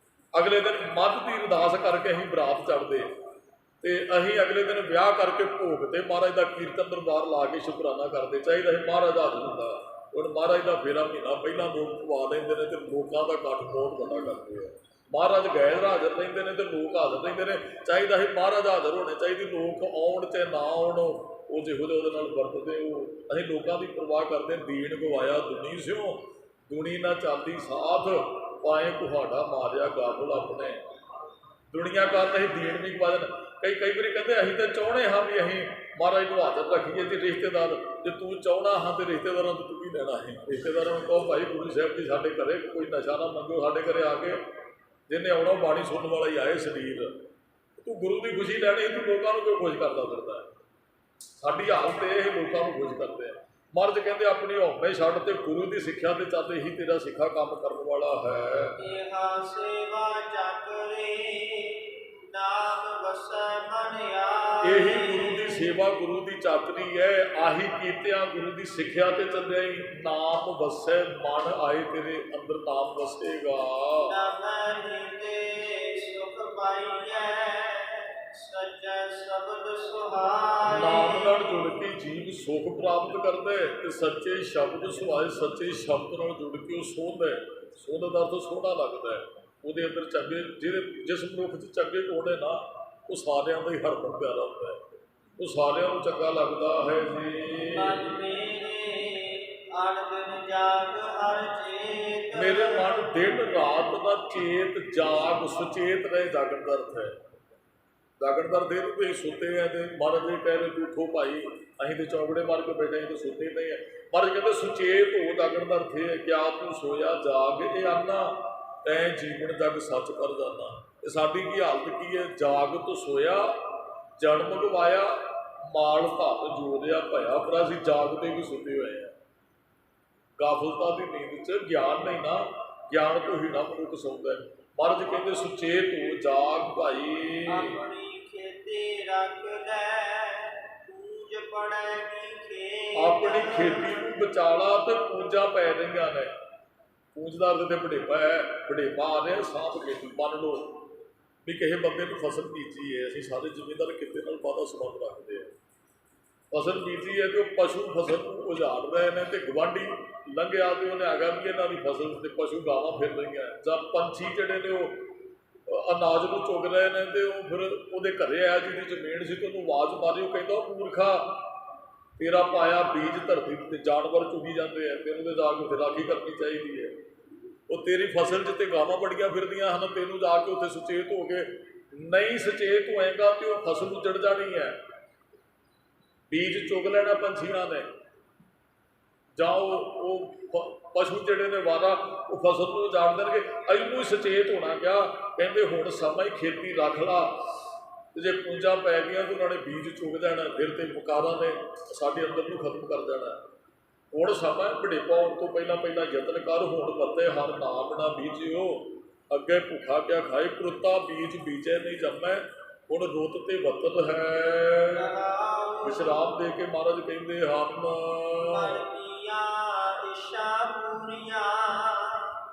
Speaker 1: ਅਗਲੇ ਦਿਨ ਮੱਧ ਦੀ ਅਰਦਾਸ ਕਰਕੇ ਅਸੀਂ ਬਰਾਤ ਚੜ੍ਹਦੇ ਤੇ ਅਸੀਂ ਅਗਲੇ ਦਿਨ ਵਿਆਹ ਕਰਕੇ ਭੋਗ ਤੇ ਮਹਾਰਾਜ ਦਾ ਕੀਰਤਨ ਦਰਬਾਰ ਲਾ ਕੇ ਸ਼ੁਕਰਾਨਾ ਕਰਦੇ। ਚਾਹੀਦਾ ਸੀ ਮਹਾਰਾਜ ਹਾਜ਼ਰ ਹੁੰਦਾ। ਹੁਣ ਮਹਾਰਾਜ ਦਾ ਫੇਰਾ ਮਹੀਨਾ ਪਹਿਲਾਂ ਲੋਕ ਪਵਾ ਲੈਂਦੇ ਨੇ ਤੇ ਲੋਕਾਂ ਦਾ ਇਕੱਠ ਬਹੁਤ ਵੱਡਾ ਕਰਦੇ ਆ। ਮਹਾਰਾਜ ਗੈਰ ਹਾਜ਼ਰ ਰਹਿੰਦੇ ਨੇ ਤੇ ਲੋਕ ਹਾਜ਼ਰ ਰਹਿੰਦੇ ਨੇ। ਚਾਹੀਦਾ ਸੀ ਮਹਾਰਾਜ ਹਾਜ਼ਰ ਹੋਣੇ ਚਾਹੀਦੇ, ਲੋਕ ਆਉਣ ਤੇ ਨਾ ਆਉਣ, ਉਹ ਜਿਹੋ ਜਿਹੇ ਉਹਦੇ ਨਾਲ ਵਰਤਦੇ। ਉਹ ਅਸੀਂ ਲੋਕਾਂ ਦੀ ਪਰਵਾਹ ਕਰਦੇ। ਦੀਨ ਗਵਾਇਆ ਦੁਨੀ ਸਿਓ, ਦੁਨੀ ਨਾ ਚਾਲਦੀ ਸਾਥ, ਪਾਏ ਤੁਹਾਡਾ ਮਾਰਿਆ ਗਾਫਲ ਆਪਣੇ। ਦੁਨੀਆ ਕਾਰਨ ਅਸੀਂ ਦੀਨ ਨਹੀਂ ਗਵਾ ਦੇਣਾ। ਕਈ ਵਾਰੀ ਕਹਿੰਦੇ ਅਸੀਂ ਤਾਂ ਚਾਹੁੰਦੇ ਹਾਂ ਵੀ ਅਸੀਂ ਮਹਾਰਾਜ ਨੂੰ ਹਾਜ਼ਰ ਰੱਖੀਏ ਤੇ ਰਿਸ਼ਤੇਦਾਰ, ਜੇ ਤੂੰ ਚਾਹੁੰਦਾ ਹਾਂ ਤੇ ਰਿਸ਼ਤੇਦਾਰਾਂ ਤੋਂ ਤੂੰ ਕੀ ਲੈਣਾ ਹੈ। ਰਿਸ਼ਤੇਦਾਰਾਂ ਨੂੰ ਕਹੋ ਭਾਈ ਗੁਰੂ ਸਾਹਿਬ ਜੀ ਸਾਡੇ ਘਰੇ ਕੋਈ ਨਸ਼ਾ ਨਾ ਮੰਗੋ, ਸਾਡੇ ਘਰੇ ਆ ਕੇ ਜਿਹਨੇ ਆਉਣਾ ਬਾਣੀ ਸੁਣਨ ਵਾਲਾ ਹੀ ਆਏ ਸਰੀਰ। ਤੂੰ ਗੁਰੂ ਦੀ ਖੁਸ਼ੀ ਲੈਣੀ, ਤੂੰ ਲੋਕਾਂ ਨੂੰ ਕਿਉਂ ਖੁਸ਼ ਕਰਦਾ ਫਿਰਦਾ। ਸਾਡੀ ਹਾਲਤ ਇਹ ਲੋਕਾਂ ਨੂੰ ਖੁਸ਼ ਕਰਦੇ ਆ। ਮਹਾਰਾਜ ਕਹਿੰਦੇ ਆਪਣੀ ਹਉਮੈ ਛੱਡ ਤੇ ਗੁਰੂ ਦੀ ਸਿੱਖਿਆ ਤੇ ਚੱਲ, ਇਹੀ ਤੇਰਾ ਸਿੱਖਾ ਕੰਮ ਕਰਨ ਵਾਲਾ ਹੈ।
Speaker 2: ਇਹਾ ਸੇਵਾ ਚੱਕਰੇ ਨਾਮ ਵਸੈ ਮਨ ਆਏ।
Speaker 1: ਇਹੀ ਗੁਰੂ ਦੀ ਸੇਵਾ, ਗੁਰੂ ਦੀ ਚਾਤਰੀ ਹੈ। ਆਹੀ ਕੀਤਿਆਂ ਗੁਰੂ ਦੀ ਸਿੱਖਿਆ ਤੇ ਚੱਲਿਆ ਹੀ ਨਾਮ ਵਸੈ ਮਨ ਆਏ, ਤੇਰੇ ਅੰਦਰ ਨਾਮ ਵਸੇਗਾ।
Speaker 2: ਨਾਮੈ ਹਿਰਦੇ ਸੁਖ ਪਾਈਐ ਸੱਚਾ ਸ਼ਬਦ ਸੁਹਾਏ।
Speaker 1: ਨਾਮ ਨਾਲ ਜੁੜ ਕੇ ਜੀਵ ਸੁਖ ਪ੍ਰਾਪਤ ਕਰਦਾ ਹੈ ਤੇ ਸੱਚੇ ਸ਼ਬਦ ਸੁਹਾਏ। ਸੱਚੇ ਸ਼ਬਦ ਨਾਲ ਜੁੜ ਕੇ ਉਹ ਸੋਹੰਦਾ ਹੈ। ਸੋਹਣ ਦਾ ਅਰਥ ਸੋਹਣਾ ਲੱਗਦਾ ਹੈ। ਉਹਦੇ ਅੰਦਰ ਚੰਗੇ ਜਿਸ ਮਨੁੱਖ 'ਚ ਚੰਗੇ ਗੁਣ ਹੈ ਨਾ, ਉਹ ਸਾਰਿਆਂ ਦਾ ਹੀ ਹਰਮਨ ਪਿਆਰਾ ਹੁੰਦਾ ਹੈ। ਉਹ ਸਾਰਿਆਂ ਨੂੰ ਚੰਗਾ ਲੱਗਦਾ ਹੈ ਜੀ।
Speaker 2: ਮਨ ਮੇਰੇ ਅਣਦਿਨ ਜਾਗ ਹਰ ਚੇਤ।
Speaker 1: ਮੇਰੇ ਮਨ ਦਿਨ ਰਾਤ ਦਾ ਚੇਤ ਜਾਗ, ਸੁਚੇਤ ਰਹੇ। ਜਾਗਣ ਦਾ ਅਰਥ ਹੈ ਜਾਗਣ ਦਾ ਦਿਨ ਤੁਸੀਂ ਸੁੱਤੇ ਆ ਤੇ ਮਹਾਰਾਜ ਜੀ ਕਹਿ ਰਹੇ ਤੂੰ ਉਠੋ ਭਾਈ, ਅਸੀਂ ਤੇ ਚੌਂਕੜੇ ਮਾਰ ਕੇ ਬੈਠੇ ਤੇ ਸੁੱਤੇ ਨਹੀਂ ਹੈ। ਮਹਾਰਾਜ ਕਹਿੰਦੇ ਸੁਚੇਤ ਹੋ। ਜਾਗਣ ਦਾ ਅਰਥ ਹੈ ਕਿਆ ਤੂੰ ਸੋਇਆ ਜਾਗ ਇਹ ਆਨਾ ਤੈਂ ਜੀਵਨ ਜਗ ਸੱਚ ਕਰ ਜਾਣਾ। ਤੇ ਸਾਡੀ ਕੀ ਹਾਲਤ ਕੀ ਹੈ? ਜਾਗ ਤੋਂ ਸੋਇਆ, ਜਨਮ ਗਵਾਇਆ, ਮਾਲ ਧਨ ਜੋੜਿਆ ਭਇਆ, ਪਰ ਅਸੀਂ ਜਾਗਦੇ ਵੀ ਸੁੱਤੇ ਹੋਏ ਆ। ਗਾਫਲਤਾ ਦੀ ਨੀਂਦ 'ਚ ਗਿਆਨ ਨਹੀਂ ਨਾ, ਗਿਆਨ ਤੋਂ ਹੀ ਨਾ ਮਨੁੱਖ ਸੌਂਦਾ ਹੈ। ਮਹਾਰਾਜ ਕਹਿੰਦੇ ਸੁਚੇਤ ਹੋ, ਜਾਗ ਭਾਈ।
Speaker 2: ਆਪਣੀ ਖੇਤੀ ਰੱਖ ਲੈ ਪੂਜ ਪੜੇਗੀ ਖੇਤ।
Speaker 1: ਆਪਣੀ ਖੇਤੀ ਨੂੰ ਬਚਾਲਾ ਤੇ ਪੂੰਜਾਂ ਪੈ ਰਹੀਆਂ ਨੇ। ਪੂੰਜ ਦਾ ਅਰਥ ਤੇ ਵਡੇਪਾ ਹੈ। ਵਡੇਪਾ ਆ ਰਿਹਾ ਸਾਂਭ ਕੇ। ਮੰਨ ਲਓ ਵੀ ਕਿਸੇ ਬੰਦੇ ਨੂੰ ਫਸਲ ਬੀਜੀ ਹੈ, ਅਸੀਂ ਸਾਰੇ ਜ਼ਿਮੀਂਦਾਰ ਕਿਤੇ ਨਾਲ ਵਾਧਾ ਸੰਬੰਧ ਰੱਖਦੇ ਆ। ਫਸਲ ਬੀਜੀ ਹੈ ਤੇ ਉਹ ਪਸ਼ੂ ਫਸਲ ਨੂੰ ਉਜਾੜ ਰਹੇ ਨੇ ਤੇ ਗਵਾਂਢੀ ਲੰਘਿਆ ਤੇ ਉਹਨੇ ਆਗਾ ਵੀ ਇਹਨਾਂ ਦੀ ਫਸਲ ਤੇ ਪਸ਼ੂ ਗਾਵਾਂ ਫਿਰ ਰਹੀਆਂ ਜਾਂ ਪੰਛੀ ਜਿਹੜੇ ਨੇ ਉਹ ਅਨਾਜ ਨੂੰ ਚੁਗ ਰਹੇ ਨੇ ਤੇ ਉਹ ਫਿਰ ਉਹਦੇ ਘਰੇ ਆਇਆ ਜਿਹਦੀ ਜ਼ਮੀਨ ਸੀ ਤੇ ਉਹਨੂੰ ਆਵਾਜ਼ ਮਾਰੀ। ਉਹ ਕਹਿੰਦਾ ਮੂਰਖਾ, ਤੇਰਾ ਪਾਇਆ ਬੀਜ ਧਰਤੀ ਤੇ ਜਾਨਵਰ ਚੁਗੀ ਜਾਂਦੇ ਆ, ਤੈਨੂੰ ਤੇ ਜਾ ਕੇ ਉੱਥੇ ਰਾਖੀ ਕਰਨੀ ਚਾਹੀਦੀ ਹੈ। ਉਹ ਤੇਰੀ ਫਸਲ 'ਚ ਤੇ ਗਾਵਾਂ ਬੜੀਆਂ ਫਿਰਦੀਆਂ ਹਨ, ਤੈਨੂੰ ਜਾ ਕੇ ਉੱਥੇ ਸੁਚੇਤ ਹੋ ਕੇ ਨਹੀਂ ਸੁਚੇਤ ਹੋਏਗਾ ਤੇ ਉਹ ਫਸਲ ਉੱਜੜ ਜਾਣੀ ਹੈ। ਬੀਜ ਚੁਗ ਲੈਣਾ ਪੰਛੀਆਂ ਨੇ ਜਾਂ ਉਹ ਪਸ਼ੂ ਜਿਹੜੇ ਨੇ ਵਾਰਾ ਉਹ ਫਸਲ ਨੂੰ ਉਜਾੜ ਦੇਣਗੇ। ਇਹਨੂੰ ਹੀ ਸੁਚੇਤ ਹੋਣਾ ਕਿਹਾ। ਕਹਿੰਦੇ ਹੁਣ ਸਮਾਂ ਹੀ ਖੇਤੀ ਰੱਖ ਲਾ ਤੇ ਜੇ ਪੂੰਜਾਂ ਪੈ ਗਈਆਂ ਤਾਂ ਉਹਨਾਂ ਨੇ ਬੀਜ ਚੁਗ ਜਾਣਾ, ਫਿਰ ਤੇ ਮੁਕਾਰਾਂ ਨੇ ਸਾਡੇ ਅੰਦਰ ਨੂੰ ਖਤਮ ਕਰ ਦੇਣਾ। ਹੁਣ ਸਮਾਂ ਵਡੇਪਾ ਹੋਣ ਤੋਂ ਪਹਿਲਾਂ ਯਤਨ ਕਰ। ਹੁਣ ਪਤੇ ਹਰ ਨਾਮ ਨਾ ਬੀਜਿਓ, ਅੱਗੇ ਭੁੱਖਾ ਕਿਆ ਖਾਏ। ਕਰੁੱਤਾ ਬੀਜ ਬੀਜੇ ਨਹੀਂ ਜੰਮੈ, ਹੁਣ ਰੁੱਤ ਤੇ ਵਤਨ ਹੈ। ਵਿਸ਼ਰਾਮ ਦੇ ਕੇ ਮਹਾਰਾਜ ਕਹਿੰਦੇ ਹਨ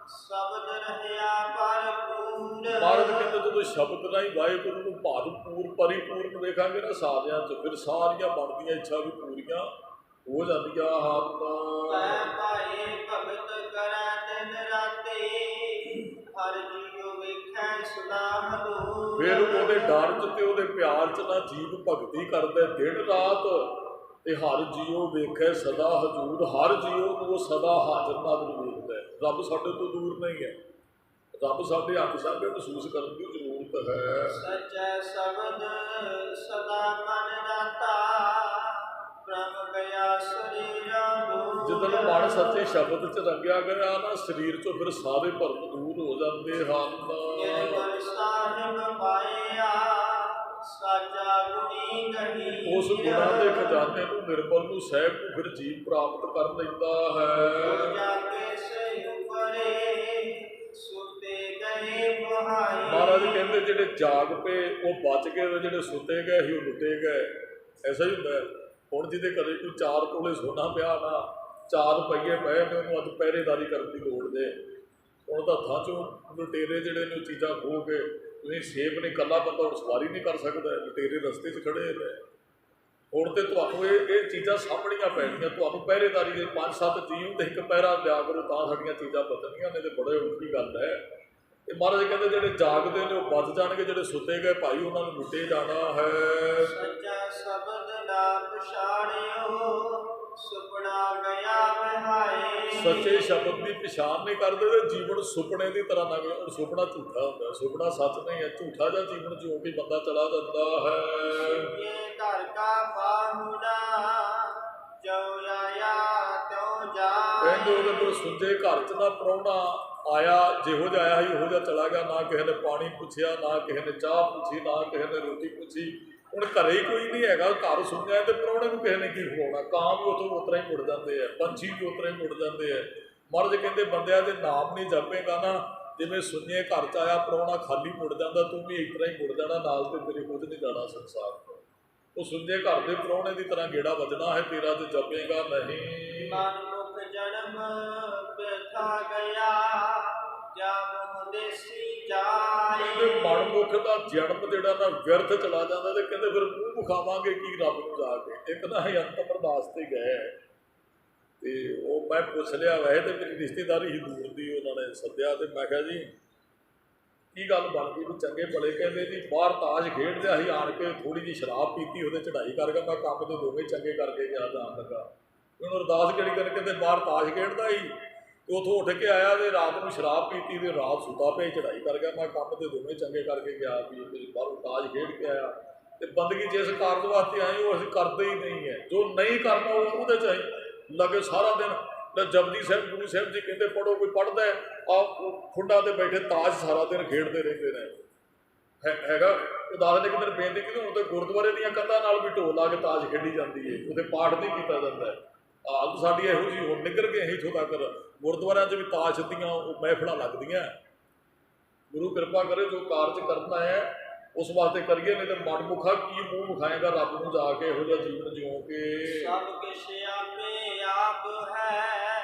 Speaker 2: ਸ਼ਬਦ ਰਹਿਆ ਭਰਪੂਰ।
Speaker 1: ਮਹਾਰਾਜ ਕਹਿੰਦੇ ਜਦੋਂ ਸ਼ਬਦ ਰਾਹੀਂ ਵਾਹਿਗੁਰੂ ਨੂੰ ਭਰਪੂਰ ਪਰਿਪੂਰਨ ਵੇਖਾਂਗੇ ਨਾ ਸਾਰਿਆਂ 'ਚ, ਫਿਰ ਸਾਰੀਆਂ ਬਣਦੀਆਂ ਇੱਛਾ ਵੀ ਪੂਰੀਆਂ ਹੋ ਜਾਂਦੀਆਂ ਹਨ।
Speaker 2: ਭਾਏ ਭਗਤ ਕਰੈ ਦਿਨ ਰਾਤੇ ਹਰ ਜੀਉ ਵੇਖੈ ਸਦਾ ਹਦੂਰ।
Speaker 1: ਫਿਰ ਉਹਦੇ ਡਰ 'ਚ ਤੇ ਉਹਦੇ ਪਿਆਰ 'ਚ ਨਾ ਜੀਵ ਭਗਤੀ ਕਰਦੇ ਦਿਨ ਰਾਤ ਤੇ ਹਰ ਜੀਉ ਵੇਖੇ ਸਦਾ ਹਜ਼ੂਰ। ਹਰ ਜੀਉ ਨੂੰ ਉਹ ਸਦਾ ਹਾਜ਼ਰ ਨਾਜ਼ਰ ਵੇਖਦਾ ਹੈ। ਰੱਬ ਸਾਡੇ ਤੋਂ ਦੂਰ ਨਹੀਂ ਹੈ। ਰੱਬ ਸਾਡੇ ਹੱਥ ਸਾਹਮਣੇ ਮਹਿਸੂਸ ਕਰਨ ਦੀ ਜ਼ਰੂਰਤ ਹੈ।
Speaker 2: ਸੱਚਾ ਸ਼ਬਦ ਸਦਾ ਮਨ ਰਾਤਾ ਪ੍ਰਭ ਗਿਆ ਸਰੀਰਾਂ ਦੂਰ।
Speaker 1: ਜਦੋਂ ਮਨ ਸੱਚੇ ਸ਼ਬਦ 'ਚ ਰੰਗਿਆ ਗਿਆ ਨਾ, ਸਰੀਰ 'ਚੋਂ ਫਿਰ ਸਾਰੇ ਭਰਮ ਦੂਰ ਹੋ ਜਾਂਦੇ ਹਨ।
Speaker 2: ਨਿਰਮਲ ਸਾਹਿਬ ਪਾਇਆ ਸਾਚਾ ਗੁਣੀ ਗਣੀ।
Speaker 1: ਉਸ ਗੁਣਾਂ ਦੇ ਖਜ਼ਾਨੇ ਨੂੰ, ਨਿਰਮਲ ਨੂੰ, ਸਾਹਿਬ ਨੂੰ ਫਿਰ ਜੀਵ ਪ੍ਰਾਪਤ ਕਰ ਲੈਂਦਾ ਹੈ।
Speaker 2: ਜਾ ਕੇ ਸੇ ਉਪਰੇ ਸੁਤੇ ਗਏ ਬਹਾਈ।
Speaker 1: ਮਹਾਰਾਜ ਕਹਿੰਦੇ ਜਿਹੜੇ ਜਾਗ ਪਏ ਉਹ ਬਚ ਗਏ, ਜਿਹੜੇ ਸੁੱਤੇ ਗਏ ਸੀ ਉਹ ਲੁੱਟੇ ਗਏ। ਐਸਾ ਹੀ ਹੁੰਦਾ ਹੈ। ਹੁਣ ਜਿਹਦੇ ਘਰੇ ਕੋਈ 4 ਤੋਲੇ ਸੋਨਾ ਪਿਆ ਨਾ 4 ਰੁਪਈਏ ਪਏ ਨੇ ਉਹਨੂੰ ਅੱਜ ਪਹਿਰੇਦਾਰੀ ਕਰਨ ਦੀ ਲੋੜ ਜੇ। ਹੁਣ ਤਾਂ ਹੱਥਾਂ 'ਚੋਂ ਲੁਟੇਰੇ ਜਿਹੜੇ ਨੇ ਉਹ ਚੀਜ਼ਾਂ ਖੋਹ ਕੇ ਤੁਸੀਂ ਸੇਬ ਨੇ ਇਕੱਲਾ ਬੰਦਾ ਹੁਣ ਸਵਾਰੀ ਨਹੀਂ ਕਰ ਸਕਦਾ, ਲੁਟੇਰੇ ਰਸਤੇ 'ਚ ਖੜੇ ਨੇ। ਹੁਣ ਤੇ ਤੁਹਾਨੂੰ ਇਹ ਚੀਜ਼ਾਂ ਸਾਂਭਣੀਆਂ ਪੈਣੀਆਂ, ਤੁਹਾਨੂੰ ਪਹਿਰੇਦਾਰੀ ਦੇ 5-7 ਜੀਵ ਤੇ ਇੱਕ ਪਹਿਰਾ ਦਿਆ ਕਰੋ ਤਾਂ ਸਾਡੀਆਂ ਚੀਜ਼ਾਂ ਬਚਣੀਆਂ ਨੇ। ਤੇ ਬੜੇ ਔਖੀ ਗੱਲ ਹੈ। ਤੇ ਮਹਾਰਾਜ ਕਹਿੰਦੇ ਜਿਹੜੇ ਜਾਗਦੇ ਨੇ ਉਹ ਬਚ ਜਾਣਗੇ, ਜਿਹੜੇ ਸੁੱਤੇ ਗਏ ਭਾਈ ਉਹਨਾਂ ਨੂੰ ਲੁੱਟੇ ਜਾਣਾ ਹੈ।
Speaker 2: ਸੱਚਾ ਸ਼ਬਦ ਨਾ ਪਛਾਣਿਓ, ਸੁਪਨਾ ਗਿਆ ਵਹਾਏ।
Speaker 1: ਸੱਚੇ ਸ਼ਬਦ ਦੀ ਪਛਾਣ ਨਹੀਂ ਕਰਦੇ ਤੇ ਜੀਵਨ ਸੁਪਨੇ ਦੀ ਤਰ੍ਹਾਂ ਲੰਘ ਜਾਂਦਾ। ਸੁਪਨਾ ਝੂਠਾ ਹੁੰਦਾ, ਸੁਪਨਾ ਸੱਚ ਨਹੀਂ ਹੈ। ਝੂਠਾ ਜਿਹਾ ਜੀਵਨ ਜਿਉਂ ਕੇ ਬੰਦਾ ਚਲਾ ਜਾਂਦਾ ਹੈ।
Speaker 2: ਇਹ ਘਰ ਕਾ ਬਾਹੁੜਾ, ਜੋ ਆਇਆ ਤਿਉ ਜਾਏ।
Speaker 1: ਕਹਿੰਦੇ ਉਹਦੇ ਕੋਲ ਸੁੱਜੇ ਘਰ 'ਚ ਨਾ ਪ੍ਰਾਹੁਣਾ ਆਇਆ, ਜਿਹੋ ਜਿਹਾ ਆਇਆ ਸੀ ਉਹੋ ਜਿਹਾ ਚਲਾ ਗਿਆ। ਨਾ ਕਿਸੇ ਨੇ ਪਾਣੀ ਪੁੱਛਿਆ, ਨਾ ਕਿਸੇ ਨੇ ਚਾਹ ਪੁੱਛੀ, ਨਾ ਕਿਸੇ ਨੇ ਰੋਟੀ ਪੁੱਛੀ। ਹੁਣ ਘਰੇ ਹੀ ਕੋਈ ਨਹੀਂ ਹੈਗਾ, ਘਰ ਸੁਣਿਆ ਤੇ ਪ੍ਰਾਹੁਣੇ ਨੂੰ ਕਿਸੇ ਨੇ ਕੀ ਖਵਾਉਣਾ। ਕਾਂ ਵੀ ਉੱਥੋਂ ਉਤਰਾ ਹੀ ਮੁੜ ਜਾਂਦੇ ਆ, ਪੰਛੀ ਵੀ ਉਤਰਾ ਹੀ ਮੁੜ ਜਾਂਦੇ ਆ। ਮਹਾਰਾਜ ਕਹਿੰਦੇ ਬੰਦਿਆਂ ਦੇ ਨਾਮ ਨਹੀਂ ਜਪੇਗਾ ਨਾ, ਜਿਵੇਂ ਸੁਣੀਏ ਘਰ 'ਚ ਆਇਆ ਪ੍ਰਾਹੁਣਾ ਖਾਲੀ ਮੁੜ ਜਾਂਦਾ, ਤੂੰ ਵੀ ਇਸ ਤਰ੍ਹਾਂ ਹੀ ਮੁੜ ਜਾਣਾ, ਨਾਲ ਤੇ ਤੇਰੇ ਕੁਝ ਨਹੀਂ ਜਾਣਾ ਸੰਸਾਰ ਤੋਂ। ਉਹ ਸੁਣਦੇ ਘਰ ਦੇ ਪ੍ਰਾਹੁਣੇ ਦੀ ਤਰ੍ਹਾਂ ਗੇੜਾ ਵੱਜਣਾ ਹੈ ਤੇਰਾ, ਤੇ ਜਪੇਗਾ ਨਹੀਂ।
Speaker 2: ਮਨਮੁਖ ਜਨਮ ਬਿਰਥਾ ਗਿਆ, ਕਿਆ ਮੁਹ ਦੇਸੀ ਜਾਏ।
Speaker 1: ਕਹਿੰਦੇ ਮਨਮੁਖ ਦਾ ਜਨਮ ਜਿਹੜਾ ਨਾ ਵਿਅਰਥ ਚਲਾ ਜਾਂਦਾ। ਤੇ ਕਹਿੰਦੇ ਫਿਰ ਮੂੰਹ ਵਿਖਾਵਾਂਗੇ ਕੀ ਰੱਬ ਨੂੰ ਜਾ ਕੇ। ਇੱਕ ਨਾ ਅਸੀਂ ਅੰਤ ਅਰਦਾਸ ਤੇ ਗਏ ਤੇ ਉਹ ਮੈਂ ਪੁੱਛ ਲਿਆ ਵੈਸੇ ਤੇ ਮੇਰੀ ਰਿਸ਼ਤੇਦਾਰੀ ਹੀ ਦੂਰ ਦੀ, ਉਹਨਾਂ ਨੇ ਸੱਦਿਆ ਤੇ ਮੈਂ ਕਿਹਾ ਜੀ ਕੀ ਗੱਲ ਬਣ ਗਈ ਵੀ ਚੰਗੇ ਭਲੇ। ਕਹਿੰਦੇ ਜੀ ਬਾਹਰ ਤਾਸ਼ ਖੇਡਦੇ ਅਸੀਂ ਆਣ ਕੇ ਥੋੜ੍ਹੀ ਜਿਹੀ ਸ਼ਰਾਬ ਪੀਤੀ, ਉਹਦੇ ਚੜ੍ਹਾਈ ਕਰ ਗਿਆ। ਮੈਂ ਕੰਮ ਤੇ ਦੋਵੇਂ ਚੰਗੇ ਕਰਕੇ ਗਿਆ ਜਾਣ ਲੱਗਾ। ਉਹਨੂੰ ਅਰਦਾਸ ਕਿਹੜੀ ਕਰ, ਕਹਿੰਦੇ ਬਾਹਰ ਤਾਸ਼ ਖੇਡਦਾ ਸੀ ਤੇ ਉੱਥੋਂ ਉੱਠ ਕੇ ਆਇਆ ਤੇ ਰਾਤ ਨੂੰ ਸ਼ਰਾਬ ਪੀਤੀ ਤੇ ਰਾਤ ਸੁੱਤਾ ਪਿਆ ਚੜ੍ਹਾਈ ਕਰ ਗਿਆ। ਮੈਂ ਕੰਮ ਤੇ ਦੋਵੇਂ ਚੰਗੇ ਕਰਕੇ ਗਿਆ ਵੀ ਬਾਹਰੋਂ ਤਾਸ਼ ਖੇਡ ਕੇ ਆਇਆ। ਤੇ ਬੰਦਗੀ ਜਿਸ ਕਾਰਜ ਵਾਸਤੇ ਆਏ ਉਹ ਅਸੀਂ ਕਰਦੇ ਹੀ ਨਹੀਂ ਹੈ। ਜੋ ਨਹੀਂ ਕਰਨਾ ਉਹਦੇ 'ਚ ਅਸੀਂ ਲੱਗੇ ਸਾਰਾ ਦਿਨ। ਜਪਜੀ ਸਾਹਿਬ ਗੁਰੂ ਸਾਹਿਬ ਜੀ ਕਹਿੰਦੇ ਪੜ੍ਹੋ, ਕੋਈ ਪੜ੍ਹਦਾ ਆ ਖੁੰਡਾਂ ਤੇ ਬੈਠੇ ਤਾਸ਼ ਸਾਰਾ ਦਿਨ ਖੇਡਦੇ ਰਹਿੰਦੇ ਨੇ। ਹੈਗਾ ਉਦਾਹਰਨ ਨੇ ਕਿਤੇ ਬੇਨਤੀ ਕੀਤੀ, ਹੁਣ ਤੇ ਗੁਰਦੁਆਰੇ ਦੀਆਂ ਕੰਧਾਂ ਨਾਲ ਵੀ ਢੋਲ ਲਾ ਕੇ ਤਾਸ਼ ਖੇਡੀ ਜਾਂਦੀ ਹੈ, ਉਹਦੇ ਪਾਠ ਨਹੀਂ ਕੀਤਾ ਜਾਂਦਾ। ਹਾਲਤ ਸਾਡੀ ਇਹੋ ਜਿਹੀ ਹੁਣ ਨਿਕਲ ਕੇ ਇੱਥੋਂ ਤੱਕ ਗੁਰਦੁਆਰਿਆਂ 'ਚ ਵੀ ਤਾਸ਼ ਦੀਆਂ ਉਹ ਮਹਿਫਲਾਂ ਲੱਗਦੀਆਂ। ਗੁਰੂ ਕਿਰਪਾ ਕਰੇ ਜੋ ਕਾਰਜ ਕਰਨਾ ਹੈ ਉਸ ਵਾਸਤੇ ਕਰੀਏ, ਨਹੀਂ ਤਾਂ ਮਨਮੁਖਾ ਕੀ ਮੂੰਹ ਵਿਖਾਏਗਾ ਰੱਬ ਨੂੰ ਜਾ ਕੇ ਇਹੋ ਜਿਹਾ ਜੀਵਨ ਜਿਉਂ ਕੇ।
Speaker 2: ਸਭ ਕਿਛ ਆਪੇ ਆਪ ਹੈ,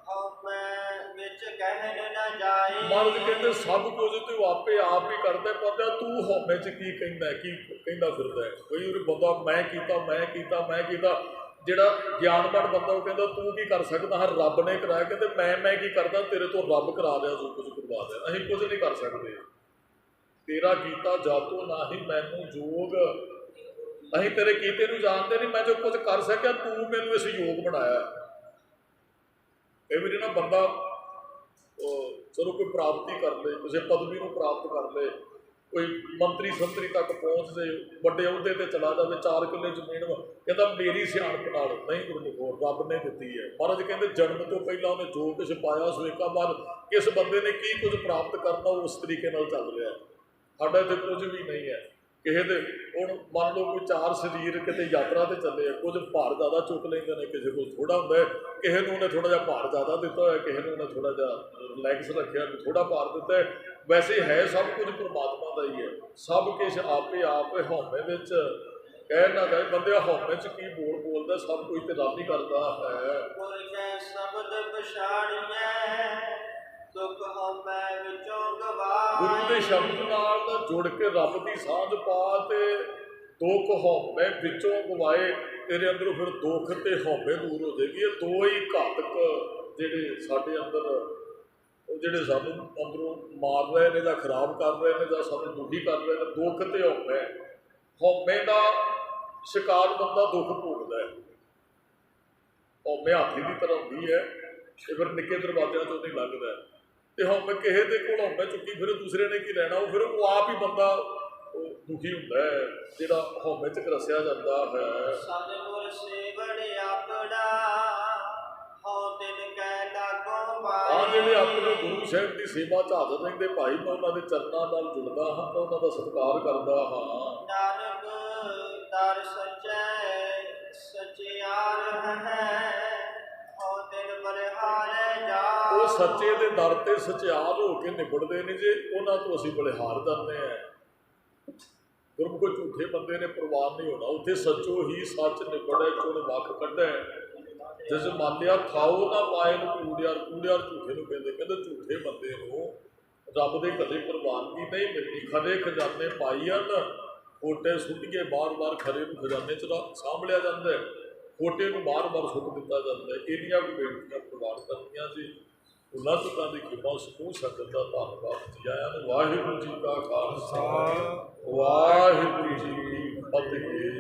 Speaker 2: ਹਉਮੈ ਵਿੱਚ ਕਹਿਣ ਨਾ ਜਾਏ।
Speaker 1: ਮਹਾਰਾਜ ਕਹਿੰਦੇ ਸਭ ਕੁਝ ਤੂੰ ਆਪੇ ਆਪ ਹੀ ਕਰਦਾ, ਪਰ ਤੂੰ ਹਉਮੈ 'ਚ ਕੀ ਕਹਿੰਦਾ, ਕੀ ਕਹਿੰਦਾ ਫਿਰਦਾ। ਕੋਈ ਬੰਦਾ ਮੈਂ ਕੀਤਾ। ਜਿਹੜਾ ਗਿਆਨਵਾਨ ਬੰਦਾ ਉਹ ਕਹਿੰਦਾ ਤੂੰ ਕੀ ਕਰ ਸਕਦਾ, ਹਰ ਰੱਬ ਨੇ ਕਰਾਇਆ। ਕਹਿੰਦੇ ਮੈਂ ਕੀ ਕਰਦਾ, ਤੇਰੇ ਤੋਂ ਰੱਬ ਕਰਾ ਦਿਆ ਜੋ ਕੁਝ ਕਰਵਾ ਦਿਆ। ਅਸੀਂ ਕੁਝ ਨਹੀਂ ਕਰ ਸਕਦੇ। ਤੇਰਾ ਕੀਤਾ ਜਾਤੋ ਨਾਹੀਂ ਮੈਨੂੰ ਜੋਗ, ਅਸੀਂ ਤੇਰੇ ਕੀਤੇ ਨੂੰ ਜਾਣਦੇ ਨਹੀਂ। ਮੈਂ ਜੋ ਕੁਝ ਕਰ ਸਕਿਆ ਤੂੰ ਮੈਨੂੰ ਇਸ ਯੋਗ ਬਣਾਇਆ। ਇਹ ਵੀ ਨਾ ਬੰਦਾ ਚਲੋ ਕੋਈ ਪ੍ਰਾਪਤੀ ਕਰ ਲੇ, ਕਿਸੇ ਪਦਵੀ ਨੂੰ ਪ੍ਰਾਪਤ ਕਰ ਲੇ, ਕੋਈ ਮੰਤਰੀ ਸੰਤਰੀ ਤੱਕ ਪਹੁੰਚ ਜੇ, ਵੱਡੇ ਅਹੁਦੇ ਤੇ ਚਲਾ ਜਾਵੇ, 4 ਕਿੱਲੇ ਜ਼ਮੀਨ, ਕਹਿੰਦਾ ਮੇਰੀ ਸਿਆਣਪ ਨਾਲ ਨਹੀਂ। ਗੁਰਮੁਖੋ ਰੱਬ ਨੇ ਦਿੱਤੀ ਹੈ। ਮਹਾਰਾਜ ਕਹਿੰਦੇ ਜਨਮ ਤੋਂ ਪਹਿਲਾਂ ਉਹਨੇ ਜੋ ਕੁਛ ਪਾਇਆ ਸੋ ਇੱਕ ਬਾਅਦ ਕਿਸ ਬੰਦੇ ਨੇ ਕੀ ਕੁਝ ਪ੍ਰਾਪਤ ਕਰਨਾ ਉਸ ਤਰੀਕੇ ਨਾਲ ਚੱਲ ਰਿਹਾ। ਸਾਡਾ ਇੱਥੇ ਕੁਝ ਵੀ ਨਹੀਂ ਹੈ। ਕਿਸੇ ਦੇ ਹੁਣ ਮੰਨ ਲਓ ਕੋਈ 4 ਸਰੀਰ ਕਿਤੇ ਯਾਤਰਾ ਤੇ ਚੱਲੇ ਆ, ਕੁਝ ਭਾਰ ਜ਼ਿਆਦਾ ਚੁੱਕ ਲੈਂਦੇ ਨੇ, ਕਿਸੇ ਕੋਲ ਥੋੜ੍ਹਾ ਹੁੰਦਾ ਹੈ। ਕਿਸੇ ਨੂੰ ਉਹਨੇ ਥੋੜ੍ਹਾ ਜਿਹਾ ਭਾਰ ਜ਼ਿਆਦਾ ਦਿੱਤਾ ਹੋਇਆ, ਕਿਸੇ ਨੂੰ ਉਹਨੇ ਥੋੜ੍ਹਾ ਜਿਹਾ ਰਿਲੈਕਸ ਰੱਖਿਆ, ਥੋੜ੍ਹਾ ਭਾਰ ਦਿੱਤਾ ਹੈ। ਵੈਸੇ ਹੈ ਸਭ ਕੁਝ ਪਰਮਾਤਮਾ ਦਾ ਹੀ ਹੈ। ਸਭ ਕੁਛ ਆਪੇ ਆਪ ਹਉਮੈ ਵਿੱਚ ਕਹਿ ਨਾ ਜਾਏ ਬੰਦੇ ਹਉਮੈ 'ਚ ਕੀ ਬੋਲਦਾ, ਸਭ ਕੁਝ ਤੇ ਰੱਬ ਹੀ ਕਰਦਾ ਹੈ।
Speaker 2: ਗੁਰ ਕੈ ਸ਼ਬਦ ਪਛਾਣੀਐ, ਦੁਖ ਹਉਮੈ ਵਿੱਚੋਂ ਗਵਾਏ।
Speaker 1: ਗੁਰੂ ਦੇ ਸ਼ਬਦ ਨਾਲ ਜੁੜ ਕੇ ਰੱਬ ਦੀ ਸਾਂਝ ਪਾ ਤੇ ਦੁੱਖ ਹਉਮੈ ਵਿੱਚੋਂ ਗਵਾਏ। ਤੇਰੇ ਅੰਦਰੋਂ ਫਿਰ ਦੁੱਖ ਤੇ ਹਉਮੈ ਦੂਰ ਹੋ ਜਾਏਗੀ। ਇਹ ਦੋ ਹੀ ਘਾਤਕ ਜਿਹੜੇ ਸਾਡੇ ਅੰਦਰ, ਉਹ ਜਿਹੜੇ ਸਾਨੂੰ ਅੰਦਰੋਂ ਮਾਰ ਰਹੇ ਨੇ ਜਾਂ ਖਰਾਬ ਕਰ ਰਹੇ ਨੇ ਜਾਂ ਸਾਨੂੰ ਦੁਖੀ ਕਰ ਰਹੇ ਨੇ, ਦੁੱਖ ਤੇ ਹਉਮੈ। ਹਉਮੈ ਦਾ ਸ਼ਿਕਾਰ ਬੰਦਾ ਦੁੱਖ ਭੋਗਦਾ ਹੈ। ਹਉਮੈ ਹਾਥੀ ਦੀ ਤਰ੍ਹਾਂ ਹੁੰਦੀ ਹੈ ਤੇ ਫਿਰ ਨਿੱਕੇ ਦਰਵਾਜ਼ਿਆਂ 'ਚੋਂ ਨਹੀਂ ਲੰਘਦਾ। ਤੇ ਹਉਮੈ ਕਿਸੇ ਦੇ ਕੋਲ ਹਉਮੈ ਚੁੱਕੀ ਫਿਰ ਦੂਸਰੇ ਨੇ ਕੀ ਲੈਣਾ, ਉਹ ਫਿਰ ਉਹ ਆਪ ਹੀ ਬੰਦਾ ਦੁਖੀ ਹੁੰਦਾ ਹੈ ਜਿਹੜਾ ਹਉਮੈ 'ਚ ਰਸਿਆ ਜਾਂਦਾ ਹੈ।
Speaker 2: ਸਤਿਗੁਰ ਸੇਵੜ ਆਪਣਾ, ਹਉ ਤਿਨ ਕੈ ਲਾਗੋਂ ਪਾਏ।
Speaker 1: ਹਾਂ, ਜਿਹੜੇ ਆਪਣੇ ਗੁਰੂ ਸਾਹਿਬ ਦੀ ਸੇਵਾ 'ਚ ਹਾਜ਼ਰ ਰਹਿੰਦੇ ਭਾਈ, ਮੈਂ ਉਹਨਾਂ ਦੇ ਚਰਨਾਂ ਨਾਲ ਜੁੜਦਾ ਹਾਂ, ਮੈਂ ਉਹਨਾਂ ਦਾ ਸਤਿਕਾਰ ਕਰਦਾ ਹਾਂ।
Speaker 2: ਨਾਨਕ ਦਰ ਸੱਚੈ ਸਚਿਆਰ ਹੈ, ਹਉ ਤਿਨ ਬਲਿਹਾਰੈ ਜਾਏ।
Speaker 1: ਉਹ ਸੱਚੇ ਦੇ ਦਰ ਤੇ ਸਚਿਆਰ ਹੋ ਕੇ ਨਿਬੜਦੇ ਨੇ ਜੇ, ਉਹਨਾਂ ਤੋਂ ਅਸੀਂ ਬਲਿਹਾਰ ਜਾਂਦੇ ਹਾਂ। ਗੁਰਮੁਖ ਝੂਠੇ ਬੰਦੇ ਨੇ ਪ੍ਰਵਾਨ ਨਹੀਂ ਹੋਣਾ। ਉੱਥੇ ਸੱਚੋ ਹੀ ਸੱਚ ਨਿਬੜੇ ਚੁਣ ਵੱਖ ਕੱਢੇ। ਜਿਸ ਮੰਨ ਲਿਆ ਖਾਓ ਨਾ ਪਾਏ ਨੂੰ ਕੂੜਿਆਰ, ਕੂੜਿਆਰ ਝੂਠੇ ਨੂੰ ਕਹਿੰਦੇ। ਕਹਿੰਦੇ ਝੂਠੇ ਬੰਦੇ ਨੂੰ ਰੱਬ ਦੇ ਕਦੇ ਪ੍ਰਵਾਨਗੀ ਨਹੀਂ ਮਿਲਣੀ। ਖਰੇ ਖਜ਼ਾਨੇ ਪਾਈ ਹਨ, ਖੋਟੇ ਸੁੱਟ ਕੇ ਬਾਰ-ਬਾਰ ਖਰੇ ਨੂੰ ਖਜ਼ਾਨੇ 'ਚ ਸਾਂਭ ਲਿਆ ਜਾਂਦਾ ਹੈ, ਖੋਟੇ ਨੂੰ ਬਾਰ-ਬਾਰ ਸੁੱਟ ਦਿੱਤਾ ਜਾਂਦਾ ਹੈ। ਇਹਦੀਆਂ ਵੀ ਬੇਨਤੀਆਂ ਪ੍ਰਵਾਨ ਕਰਨੀਆਂ ਜੀ। ਉਹਨਾਂ ਤੁਕਾਂ ਦੀ ਕਿਰਪਾ ਸਮੂਹ ਸੰਗਤ ਦਾ ਧੰਨਵਾਦ ਜੀ। ਆਇਆਂ ਨੂੰ ਵਾਹਿਗੁਰੂ ਜੀ ਕਾ ਖਾਲਸਾ, ਵਾਹਿਗੁਰੂ ਜੀ ਕੀ ਫਤਿਹ।